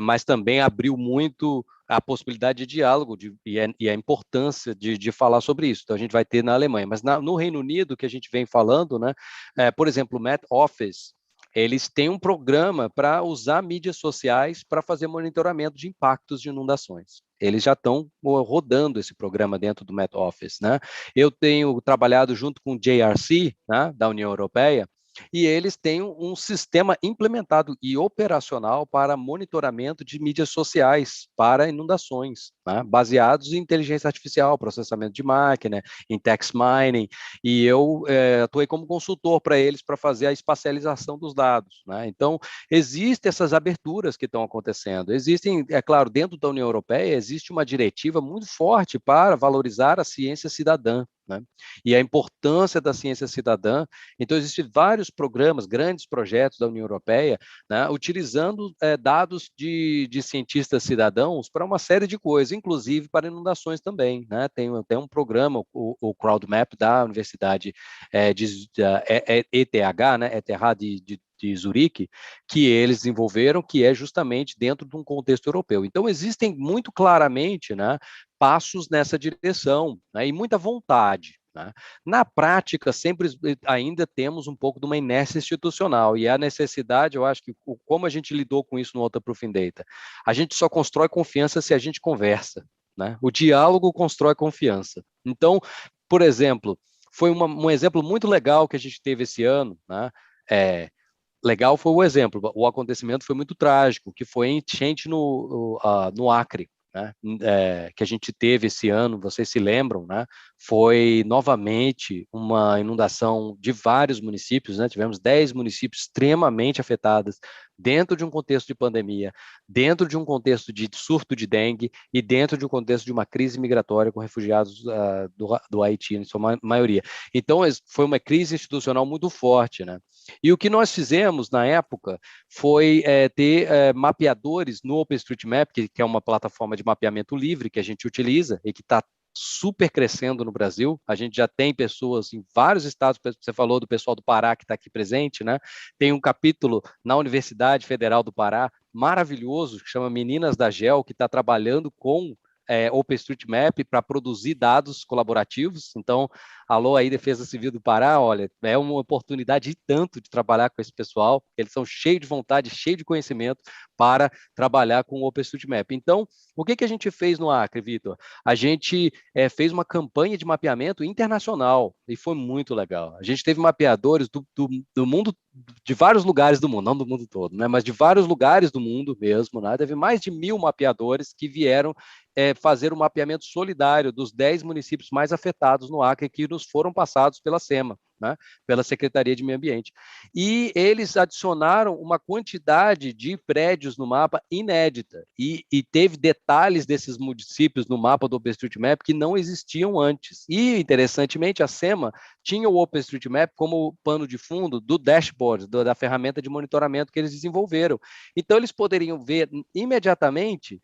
mas também abriu muito a possibilidade de diálogo e a importância de falar sobre isso. Então, a gente vai ter na Alemanha. Mas no Reino Unido, que a gente vem falando, né, por exemplo, o Met Office, eles têm um programa para usar mídias sociais para fazer monitoramento de impactos de inundações. Eles já estão rodando esse programa dentro do Met Office, né? Eu tenho trabalhado junto com o JRC, né, da União Europeia, E eles têm um sistema implementado e operacional para monitoramento de mídias sociais para inundações, né? Baseados em inteligência artificial, processamento de máquina, em text mining, e eu atuei como consultor para eles para fazer a espacialização dos dados, né? Então, existem essas aberturas que estão acontecendo. Existem, é claro, dentro da União Europeia, existe uma diretiva muito forte para valorizar a ciência cidadã, né? E a importância da ciência cidadã. Então, existem vários programas, grandes projetos da União Europeia, né, utilizando dados de cientistas cidadãos para uma série de coisas, inclusive para inundações também, né? Tem um programa, o CrowdMap da Universidade ETH, né, ETH de Zurique, que eles desenvolveram, que é justamente dentro de um contexto europeu. Então, existem muito claramente, né, passos nessa direção, né, e muita vontade, né? Na prática, sempre ainda temos um pouco de uma inércia institucional, e a necessidade, eu acho que, como a gente lidou com isso no Outer Proofing Data, a gente só constrói confiança se a gente conversa, né? O diálogo constrói confiança. Então, por exemplo, foi um exemplo muito legal que a gente teve esse ano, né? Legal foi o exemplo, o acontecimento foi muito trágico, que foi a enchente no Acre, né, que a gente teve esse ano, vocês se lembram, né, foi novamente uma inundação de vários municípios, né, tivemos 10 municípios extremamente afetados, dentro de um contexto de pandemia, dentro de um contexto de surto de dengue e dentro de um contexto de uma crise migratória com refugiados do Haiti, em sua maioria. Então, foi uma crise institucional muito forte, né. E o que nós fizemos na época foi ter mapeadores no OpenStreetMap, que é uma plataforma de mapeamento livre que a gente utiliza e que está super crescendo no Brasil. A gente já tem pessoas em vários estados, você falou do pessoal do Pará que está aqui presente, né? Tem um capítulo na Universidade Federal do Pará, maravilhoso, que chama Meninas da GEL, que está trabalhando com OpenStreetMap para produzir dados colaborativos. Então, alô aí, Defesa Civil do Pará, olha, é uma oportunidade e tanto de trabalhar com esse pessoal, eles são cheios de vontade, cheios de conhecimento para trabalhar com o OpenStreetMap. Então, o que a gente fez no Acre, Vitor? A gente fez uma campanha de mapeamento internacional e foi muito legal. A gente teve mapeadores do mundo, de vários lugares do mundo, não do mundo todo, né, mas de vários lugares do mundo mesmo, né? Teve mais de 1.000 mapeadores que vieram fazer um mapeamento solidário dos 10 municípios mais afetados no Acre que nos foram passados pela SEMA, né, pela Secretaria de Meio Ambiente. E eles adicionaram uma quantidade de prédios no mapa inédita, e teve detalhes desses municípios no mapa do OpenStreetMap que não existiam antes. E, interessantemente, a SEMA tinha o OpenStreetMap como pano de fundo do dashboard, da ferramenta de monitoramento que eles desenvolveram. Então, eles poderiam ver imediatamente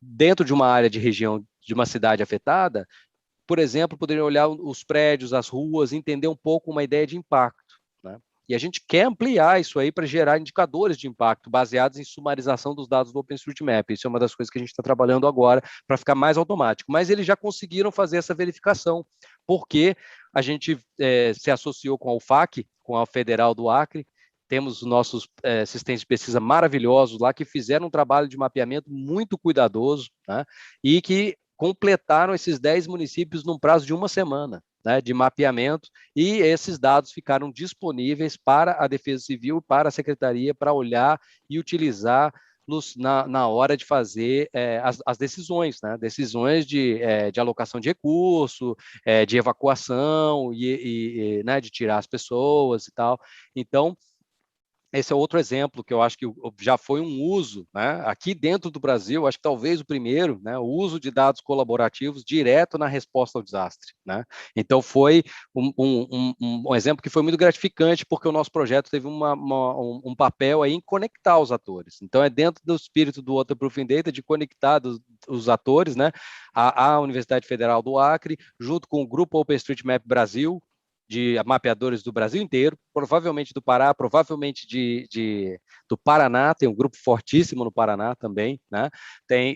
dentro de uma área de região de uma cidade afetada, por exemplo, poderiam olhar os prédios, as ruas, entender um pouco uma ideia de impacto, né? E a gente quer ampliar isso aí para gerar indicadores de impacto baseados em sumarização dos dados do OpenStreetMap. Isso é uma das coisas que a gente está trabalhando agora para ficar mais automático. Mas eles já conseguiram fazer essa verificação, porque a gente se associou com a UFAC, com a Federal do Acre. Temos os nossos assistentes de pesquisa maravilhosos lá, que fizeram um trabalho de mapeamento muito cuidadoso, né, e que completaram esses 10 municípios num prazo de uma semana, né, de mapeamento, e esses dados ficaram disponíveis para a Defesa Civil, para a Secretaria, para olhar e utilizar na hora de fazer as decisões, né? Decisões de alocação de recurso, de evacuação, né, de tirar as pessoas e tal. Então, esse é outro exemplo que eu acho que já foi um uso, né, aqui dentro do Brasil, acho que talvez o primeiro, né, o uso de dados colaborativos direto na resposta ao desastre, né? Então foi um exemplo que foi muito gratificante, porque o nosso projeto teve um papel aí em conectar os atores. Então é dentro do espírito do Outer Proofing Data de conectar os atores, né, a Universidade Federal do Acre, junto com o Grupo OpenStreetMap Brasil, de mapeadores do Brasil inteiro, provavelmente do Pará, provavelmente do Paraná, tem um grupo fortíssimo no Paraná também, né?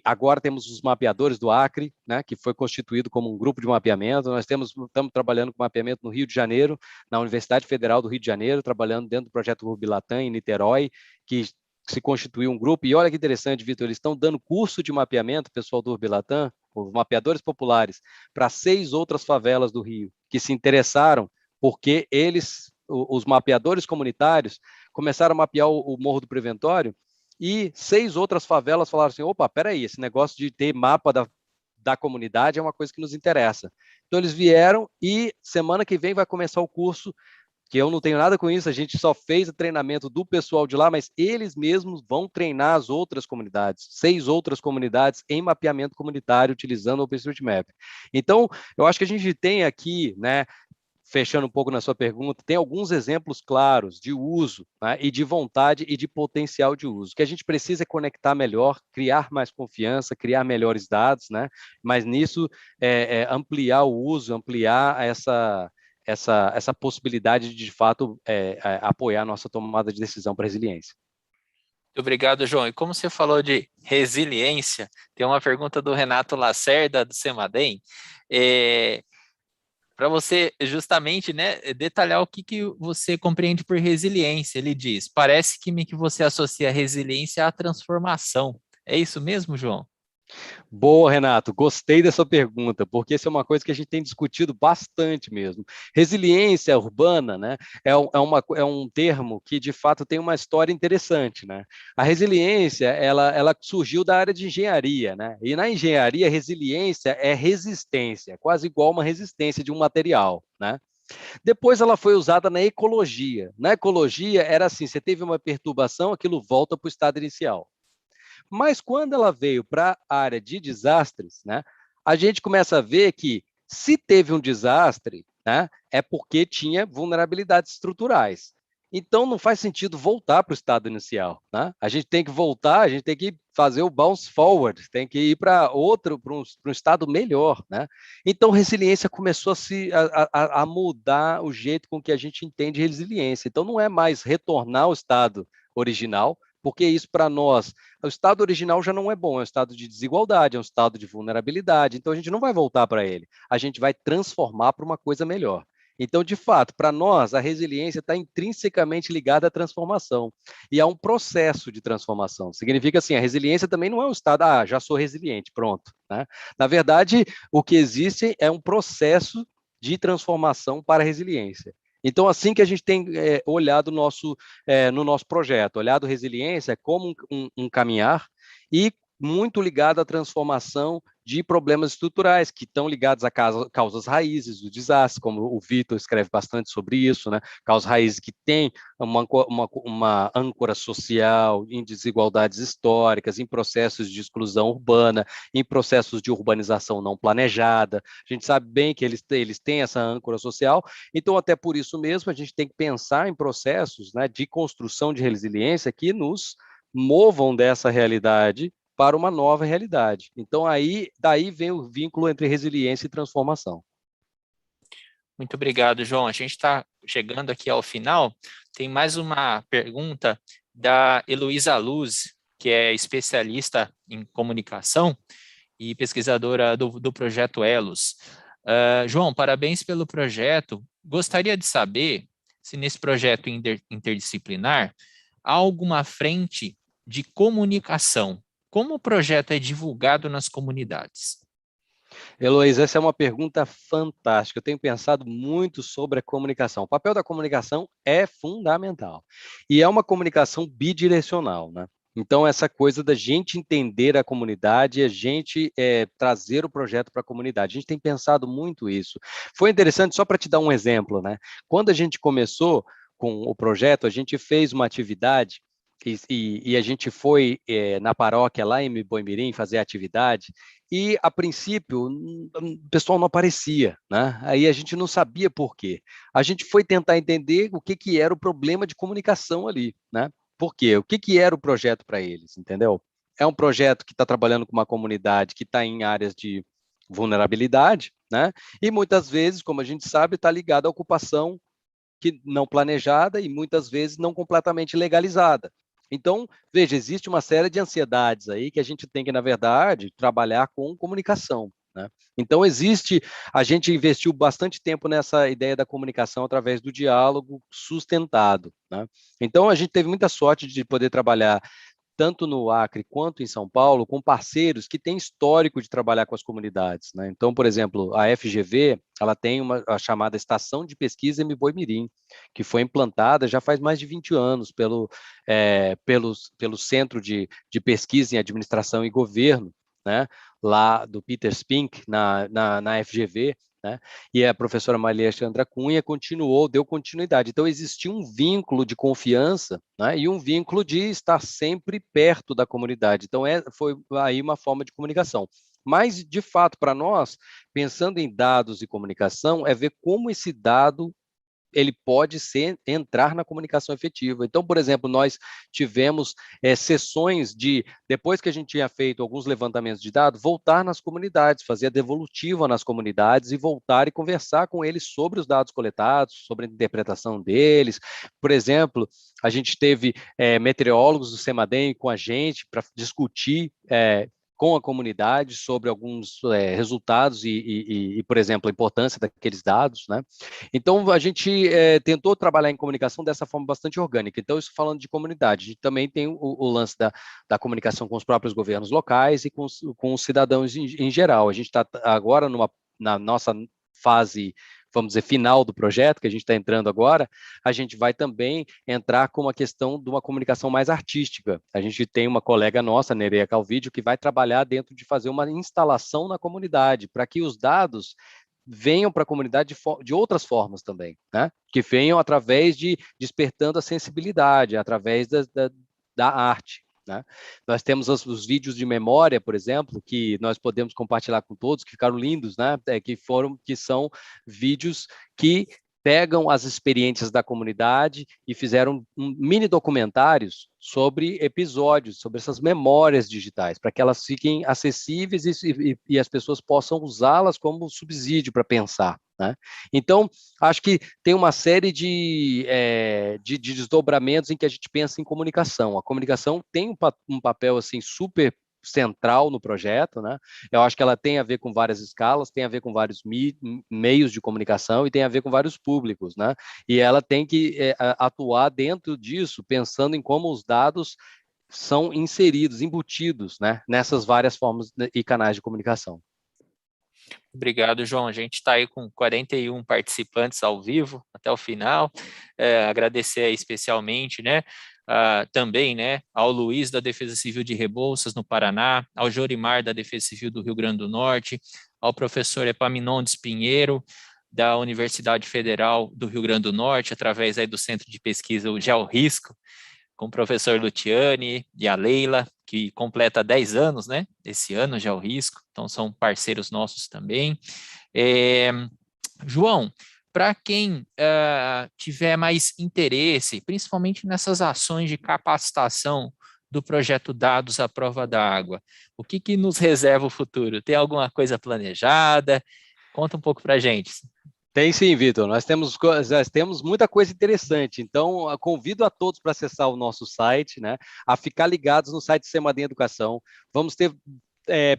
Agora temos os mapeadores do Acre, né, que foi constituído como um grupo de mapeamento. Nós estamos trabalhando com mapeamento no Rio de Janeiro, na Universidade Federal do Rio de Janeiro, trabalhando dentro do projeto Urbilatã, em Niterói, que se constituiu um grupo. E olha que interessante, Vitor, eles estão dando curso de mapeamento, pessoal do Urbilatã, os mapeadores populares, para 6 outras favelas do Rio, que se interessaram porque eles os mapeadores comunitários começaram a mapear o Morro do Preventório e 6 outras favelas falaram assim, opa, peraí, esse negócio de ter mapa da comunidade é uma coisa que nos interessa. Então, eles vieram e semana que vem vai começar o curso, que eu não tenho nada com isso, a gente só fez o treinamento do pessoal de lá, mas eles mesmos vão treinar as outras comunidades, 6 outras comunidades em mapeamento comunitário utilizando o OpenStreetMap. Então, eu acho que a gente tem aqui, né, fechando um pouco na sua pergunta, tem alguns exemplos claros de uso, né, e de vontade e de potencial de uso. O que a gente precisa é conectar melhor, criar mais confiança, criar melhores dados, né, mas nisso ampliar o uso, ampliar essa possibilidade de fato, apoiar a nossa tomada de decisão para resiliência. Muito obrigado, João. E como você falou de resiliência, tem uma pergunta do Renato Lacerda, do Semadem, para você justamente, né, detalhar o que você compreende por resiliência. Ele diz, parece que você associa a resiliência à transformação. É isso mesmo, João? Boa, Renato, gostei dessa pergunta, porque isso é uma coisa que a gente tem discutido bastante mesmo. Resiliência urbana, né, é um termo que, de fato, tem uma história interessante, né? A resiliência, ela surgiu da área de engenharia, né? E na engenharia, resiliência é resistência, quase igual uma resistência de um material, né? Depois ela foi usada na ecologia. Na ecologia, era assim, você teve uma perturbação, aquilo volta para o estado inicial. Mas quando ela veio para a área de desastres, né, a gente começa a ver que se teve um desastre, né, é porque tinha vulnerabilidades estruturais. Então não faz sentido voltar para o estado inicial, né? A gente tem que voltar, a gente tem que fazer o bounce forward, tem que ir para um estado melhor, né? Então resiliência começou a mudar o jeito com que a gente entende resiliência. Então não é mais retornar ao estado original, porque isso para nós, o estado original já não é bom, é um estado de desigualdade, é um estado de vulnerabilidade, então a gente não vai voltar para ele, a gente vai transformar para uma coisa melhor. Então, de fato, para nós, a resiliência está intrinsecamente ligada à transformação e a um processo de transformação. Significa assim, a resiliência também não é um estado, já sou resiliente, pronto, né? Na verdade, o que existe é um processo de transformação para a resiliência. Então, assim que a gente tem olhado no nosso projeto, olhado resiliência como um caminhar e muito ligado à transformação de problemas estruturais que estão ligados a causas raízes do desastre, como o Vitor escreve bastante sobre isso, né? Causas raízes que têm uma âncora social em desigualdades históricas, em processos de exclusão urbana, em processos de urbanização não planejada. A gente sabe bem que eles têm essa âncora social, então até por isso mesmo a gente tem que pensar em processos, né, de construção de resiliência que nos movam dessa realidade para uma nova realidade. Então, daí vem o vínculo entre resiliência e transformação. Muito obrigado, João. A gente está chegando aqui ao final. Tem mais uma pergunta da Heloísa Luz, que é especialista em comunicação e pesquisadora do projeto Elos. João, parabéns pelo projeto. Gostaria de saber se nesse projeto interdisciplinar há alguma frente de comunicação. Como o projeto é divulgado nas comunidades? Heloísa, essa é uma pergunta fantástica. Eu tenho pensado muito sobre a comunicação. O papel da comunicação é fundamental. E é uma comunicação bidirecional, né? Então, essa coisa da gente entender a comunidade, a gente trazer o projeto para a comunidade. A gente tem pensado muito isso. Foi interessante, só para te dar um exemplo, né? Quando a gente começou com o projeto, a gente fez uma atividade e a gente foi na paróquia lá em Boimirim fazer a atividade e, a princípio, o pessoal não aparecia, né? Aí a gente não sabia por quê. A gente foi tentar entender o que era o problema de comunicação ali, né? Por quê? O que era o projeto para eles, entendeu? É um projeto que está trabalhando com uma comunidade que está em áreas de vulnerabilidade, né? E muitas vezes, como a gente sabe, está ligado à ocupação que não planejada e muitas vezes não completamente legalizada. Então, veja, existe uma série de ansiedades aí que a gente tem que, na verdade, trabalhar com comunicação, né? Então, a gente investiu bastante tempo nessa ideia da comunicação através do diálogo sustentado, né? Então, a gente teve muita sorte de poder trabalhar tanto no Acre quanto em São Paulo, com parceiros que têm histórico de trabalhar com as comunidades, né? Então, por exemplo, a FGV, ela tem a chamada Estação de Pesquisa Mboi-Mirim, que foi implantada já faz mais de 20 anos pelo Centro de Pesquisa em Administração e Governo, né? Lá do Peter Spink, na FGV, né? E a professora Maria Alexandra Cunha deu continuidade. Então, existia um vínculo de confiança, né? E um vínculo de estar sempre perto da comunidade. Então, foi aí uma forma de comunicação. Mas, de fato, para nós, pensando em dados e comunicação, é ver como esse dado ele pode entrar na comunicação efetiva. Então, por exemplo, nós tivemos sessões depois que a gente tinha feito alguns levantamentos de dados, voltar nas comunidades, fazer a devolutiva nas comunidades e voltar e conversar com eles sobre os dados coletados, sobre a interpretação deles. Por exemplo, a gente teve meteorólogos do CEMADEM com a gente para discutir com a comunidade sobre alguns resultados e, por exemplo, a importância daqueles dados, né? Então, a gente tentou trabalhar em comunicação dessa forma bastante orgânica. Então, isso falando de comunidade, a gente também tem o lance da comunicação com os próprios governos locais e com os cidadãos em geral. A gente está agora na nossa fase, vamos dizer, final do projeto, que a gente está entrando agora, a gente vai também entrar com uma questão de uma comunicação mais artística. A gente tem uma colega nossa, Nereia Calvídio, que vai trabalhar dentro de fazer uma instalação na comunidade, para que os dados venham para a comunidade de outras formas também, né? Que venham através de despertando a sensibilidade, através da arte. Né? Nós temos os vídeos de memória, por exemplo, que nós podemos compartilhar com todos, que ficaram lindos, né? Que são vídeos que pegam as experiências da comunidade e fizeram mini documentários sobre episódios, sobre essas memórias digitais, para que elas fiquem acessíveis e as pessoas possam usá-las como subsídio para pensar. Né? Então, acho que tem uma série de desdobramentos em que a gente pensa em comunicação. A comunicação tem um papel assim super central no projeto, né? Eu acho que ela tem a ver com várias escalas, tem a ver com vários meios de comunicação e tem a ver com vários públicos, né? E ela tem que atuar dentro disso, pensando em como os dados são inseridos, embutidos, né? Nessas várias formas e canais de comunicação. Obrigado, João. A gente está aí com 41 participantes ao vivo até o final. Agradecer especialmente, né, também, né, ao Luiz da Defesa Civil de Rebouças, no Paraná, ao Jorimar da Defesa Civil do Rio Grande do Norte, ao professor Epaminondas Pinheiro, da Universidade Federal do Rio Grande do Norte, através aí do Centro de Pesquisa o GeoRisco, com o professor Luciane e a Leila, que completa 10 anos, né? Esse ano já o risco, então são parceiros nossos também. João, para quem tiver mais interesse, principalmente nessas ações de capacitação do projeto Dados à Prova d'Água, o que nos reserva o futuro? Tem alguma coisa planejada? Conta um pouco para a gente. Tem sim, Vitor. Nós temos muita coisa interessante. Então, convido a todos para acessar o nosso site, né? A ficar ligados no site CEMADEM Educação. Vamos ter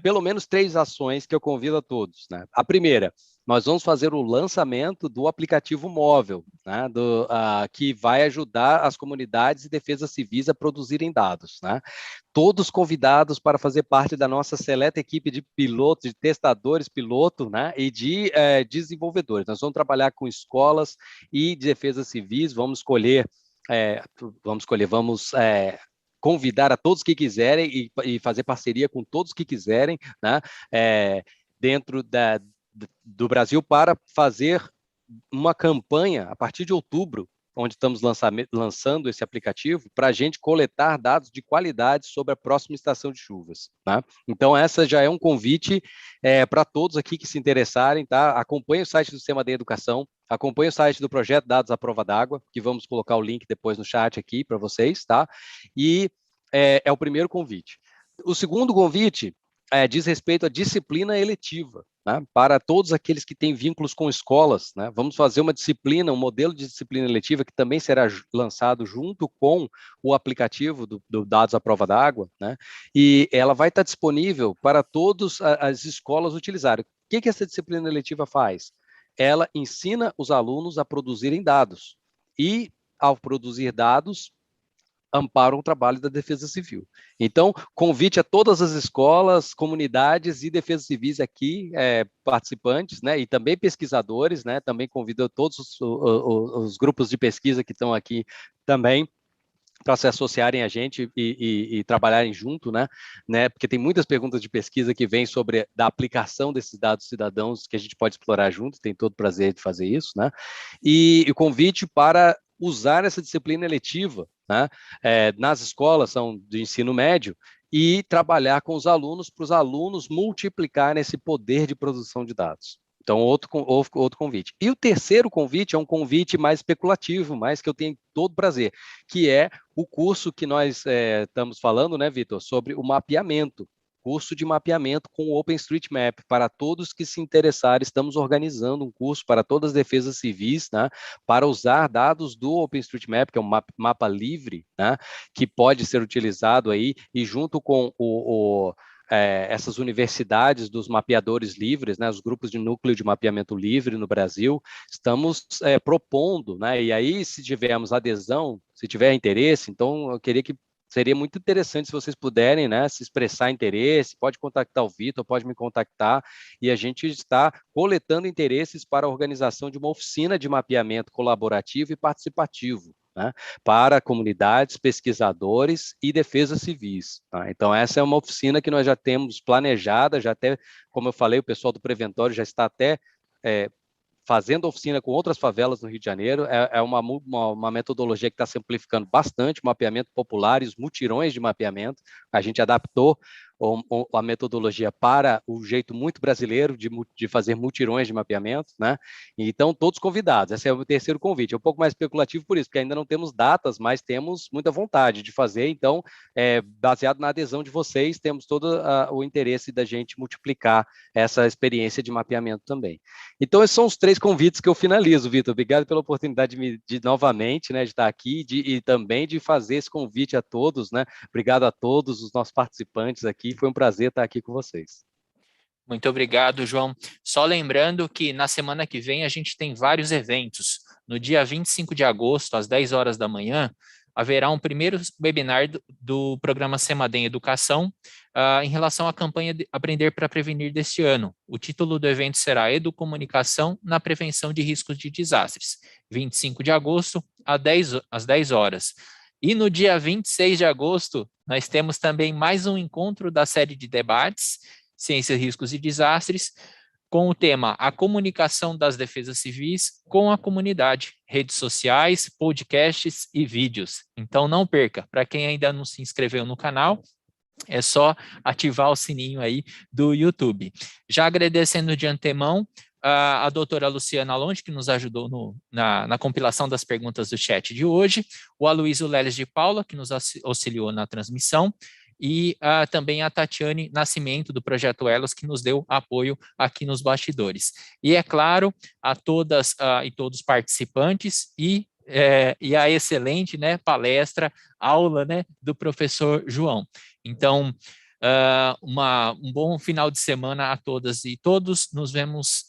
pelo menos 3 ações que eu convido a todos. Né? A primeira, nós vamos fazer o lançamento do aplicativo móvel, né? Que vai ajudar as comunidades e defesas civis a produzirem dados. Né? Todos convidados para fazer parte da nossa seleta equipe de pilotos, de testadores piloto, né? E de desenvolvedores. Nós vamos trabalhar com escolas e defesas civis, vamos convidar a todos que quiserem e fazer parceria com todos que quiserem, né? Dentro do Brasil para fazer uma campanha a partir de outubro, onde estamos lançando esse aplicativo, para a gente coletar dados de qualidade sobre a próxima estação de chuvas. Tá? Então, essa já é um convite para todos aqui que se interessarem. Tá? Acompanhe o site do CEMADEM Educação, acompanhe o site do projeto Dados à Prova d'Água, que vamos colocar o link depois no chat aqui para vocês. Tá? E é o primeiro convite. O segundo convite diz respeito à disciplina eletiva. Né, para todos aqueles que têm vínculos com escolas, né, vamos fazer uma disciplina, um modelo de disciplina eletiva que também será lançado junto com o aplicativo do Dados à Prova d'Água, né, e ela vai estar disponível para todas as escolas utilizarem. O que essa disciplina eletiva faz? Ela ensina os alunos a produzirem dados e, ao produzir dados, amparam o trabalho da Defesa Civil. Então, convite a todas as escolas, comunidades e defesas civis aqui, participantes, né, e também pesquisadores, né, também convido todos os grupos de pesquisa que estão aqui também, para se associarem a gente e trabalharem junto, né? Porque tem muitas perguntas de pesquisa que vêm sobre a aplicação desses dados cidadãos que a gente pode explorar junto, tem todo o prazer de fazer isso, né? E o convite para usar essa disciplina eletiva, né? Nas escolas são de ensino médio, e trabalhar com os alunos para os alunos multiplicarem esse poder de produção de dados. Então, outro convite. E o terceiro convite é um convite mais especulativo, mas que eu tenho todo prazer, que é o curso que nós estamos falando, né, Vitor, sobre o mapeamento, curso de mapeamento com o OpenStreetMap, para todos que se interessarem. Estamos organizando um curso para todas as defesas civis, né, para usar dados do OpenStreetMap, que é um mapa livre, né, que pode ser utilizado aí, e junto com essas universidades dos mapeadores livres, né, os grupos de núcleo de mapeamento livre no Brasil, estamos propondo, né, e aí se tivermos adesão, se tiver interesse, então eu queria que seria muito interessante se vocês puderem, né, se expressar interesse, pode contactar o Vitor, pode me contactar, e a gente está coletando interesses para a organização de uma oficina de mapeamento colaborativo e participativo, né, para comunidades, pesquisadores e defesas civis. Tá? Então, essa é uma oficina que nós já temos planejada, já até, como eu falei, o pessoal do Preventório já está até fazendo oficina com outras favelas no Rio de Janeiro. É uma metodologia que está simplificando bastante o mapeamento popular e os mutirões de mapeamento. A gente adaptou a metodologia para o jeito muito brasileiro de fazer mutirões de mapeamento, né? Então, todos convidados. Esse é o terceiro convite. É um pouco mais especulativo por isso, porque ainda não temos datas, mas temos muita vontade de fazer. Então, baseado na adesão de vocês, temos todo o interesse da gente multiplicar essa experiência de mapeamento também. Então, esses são os 3 convites que eu finalizo, Vitor. Obrigado pela oportunidade de novamente, né, de estar aqui e também de fazer esse convite a todos, né? Obrigado a todos os nossos participantes aqui. Foi um prazer estar aqui com vocês. Muito obrigado, João. Só lembrando que na semana que vem a gente tem vários eventos. No dia 25 de agosto, às 10 horas da manhã, haverá um primeiro webinar do programa Semadem Educação em relação à campanha de Aprender para Prevenir deste ano. O título do evento será Educomunicação na Prevenção de Riscos de Desastres, 25 de agosto, às 10 horas. E no dia 26 de agosto, nós temos também mais um encontro da série de debates, Ciência, Riscos e Desastres, com o tema A Comunicação das Defesas Civis com a Comunidade, redes sociais, podcasts e vídeos. Então não perca, para quem ainda não se inscreveu no canal, é só ativar o sininho aí do YouTube. Já agradecendo de antemão a doutora Luciana Longe, que nos ajudou na compilação das perguntas do chat de hoje, o Aloysio Leles de Paula, que nos auxiliou na transmissão, e também a Tatiane Nascimento, do Projeto Elos, que nos deu apoio aqui nos bastidores. E, é claro, a todas e todos os participantes e a excelente, né, palestra, aula, né, do professor João. Então, um bom final de semana a todas e todos. Nos vemos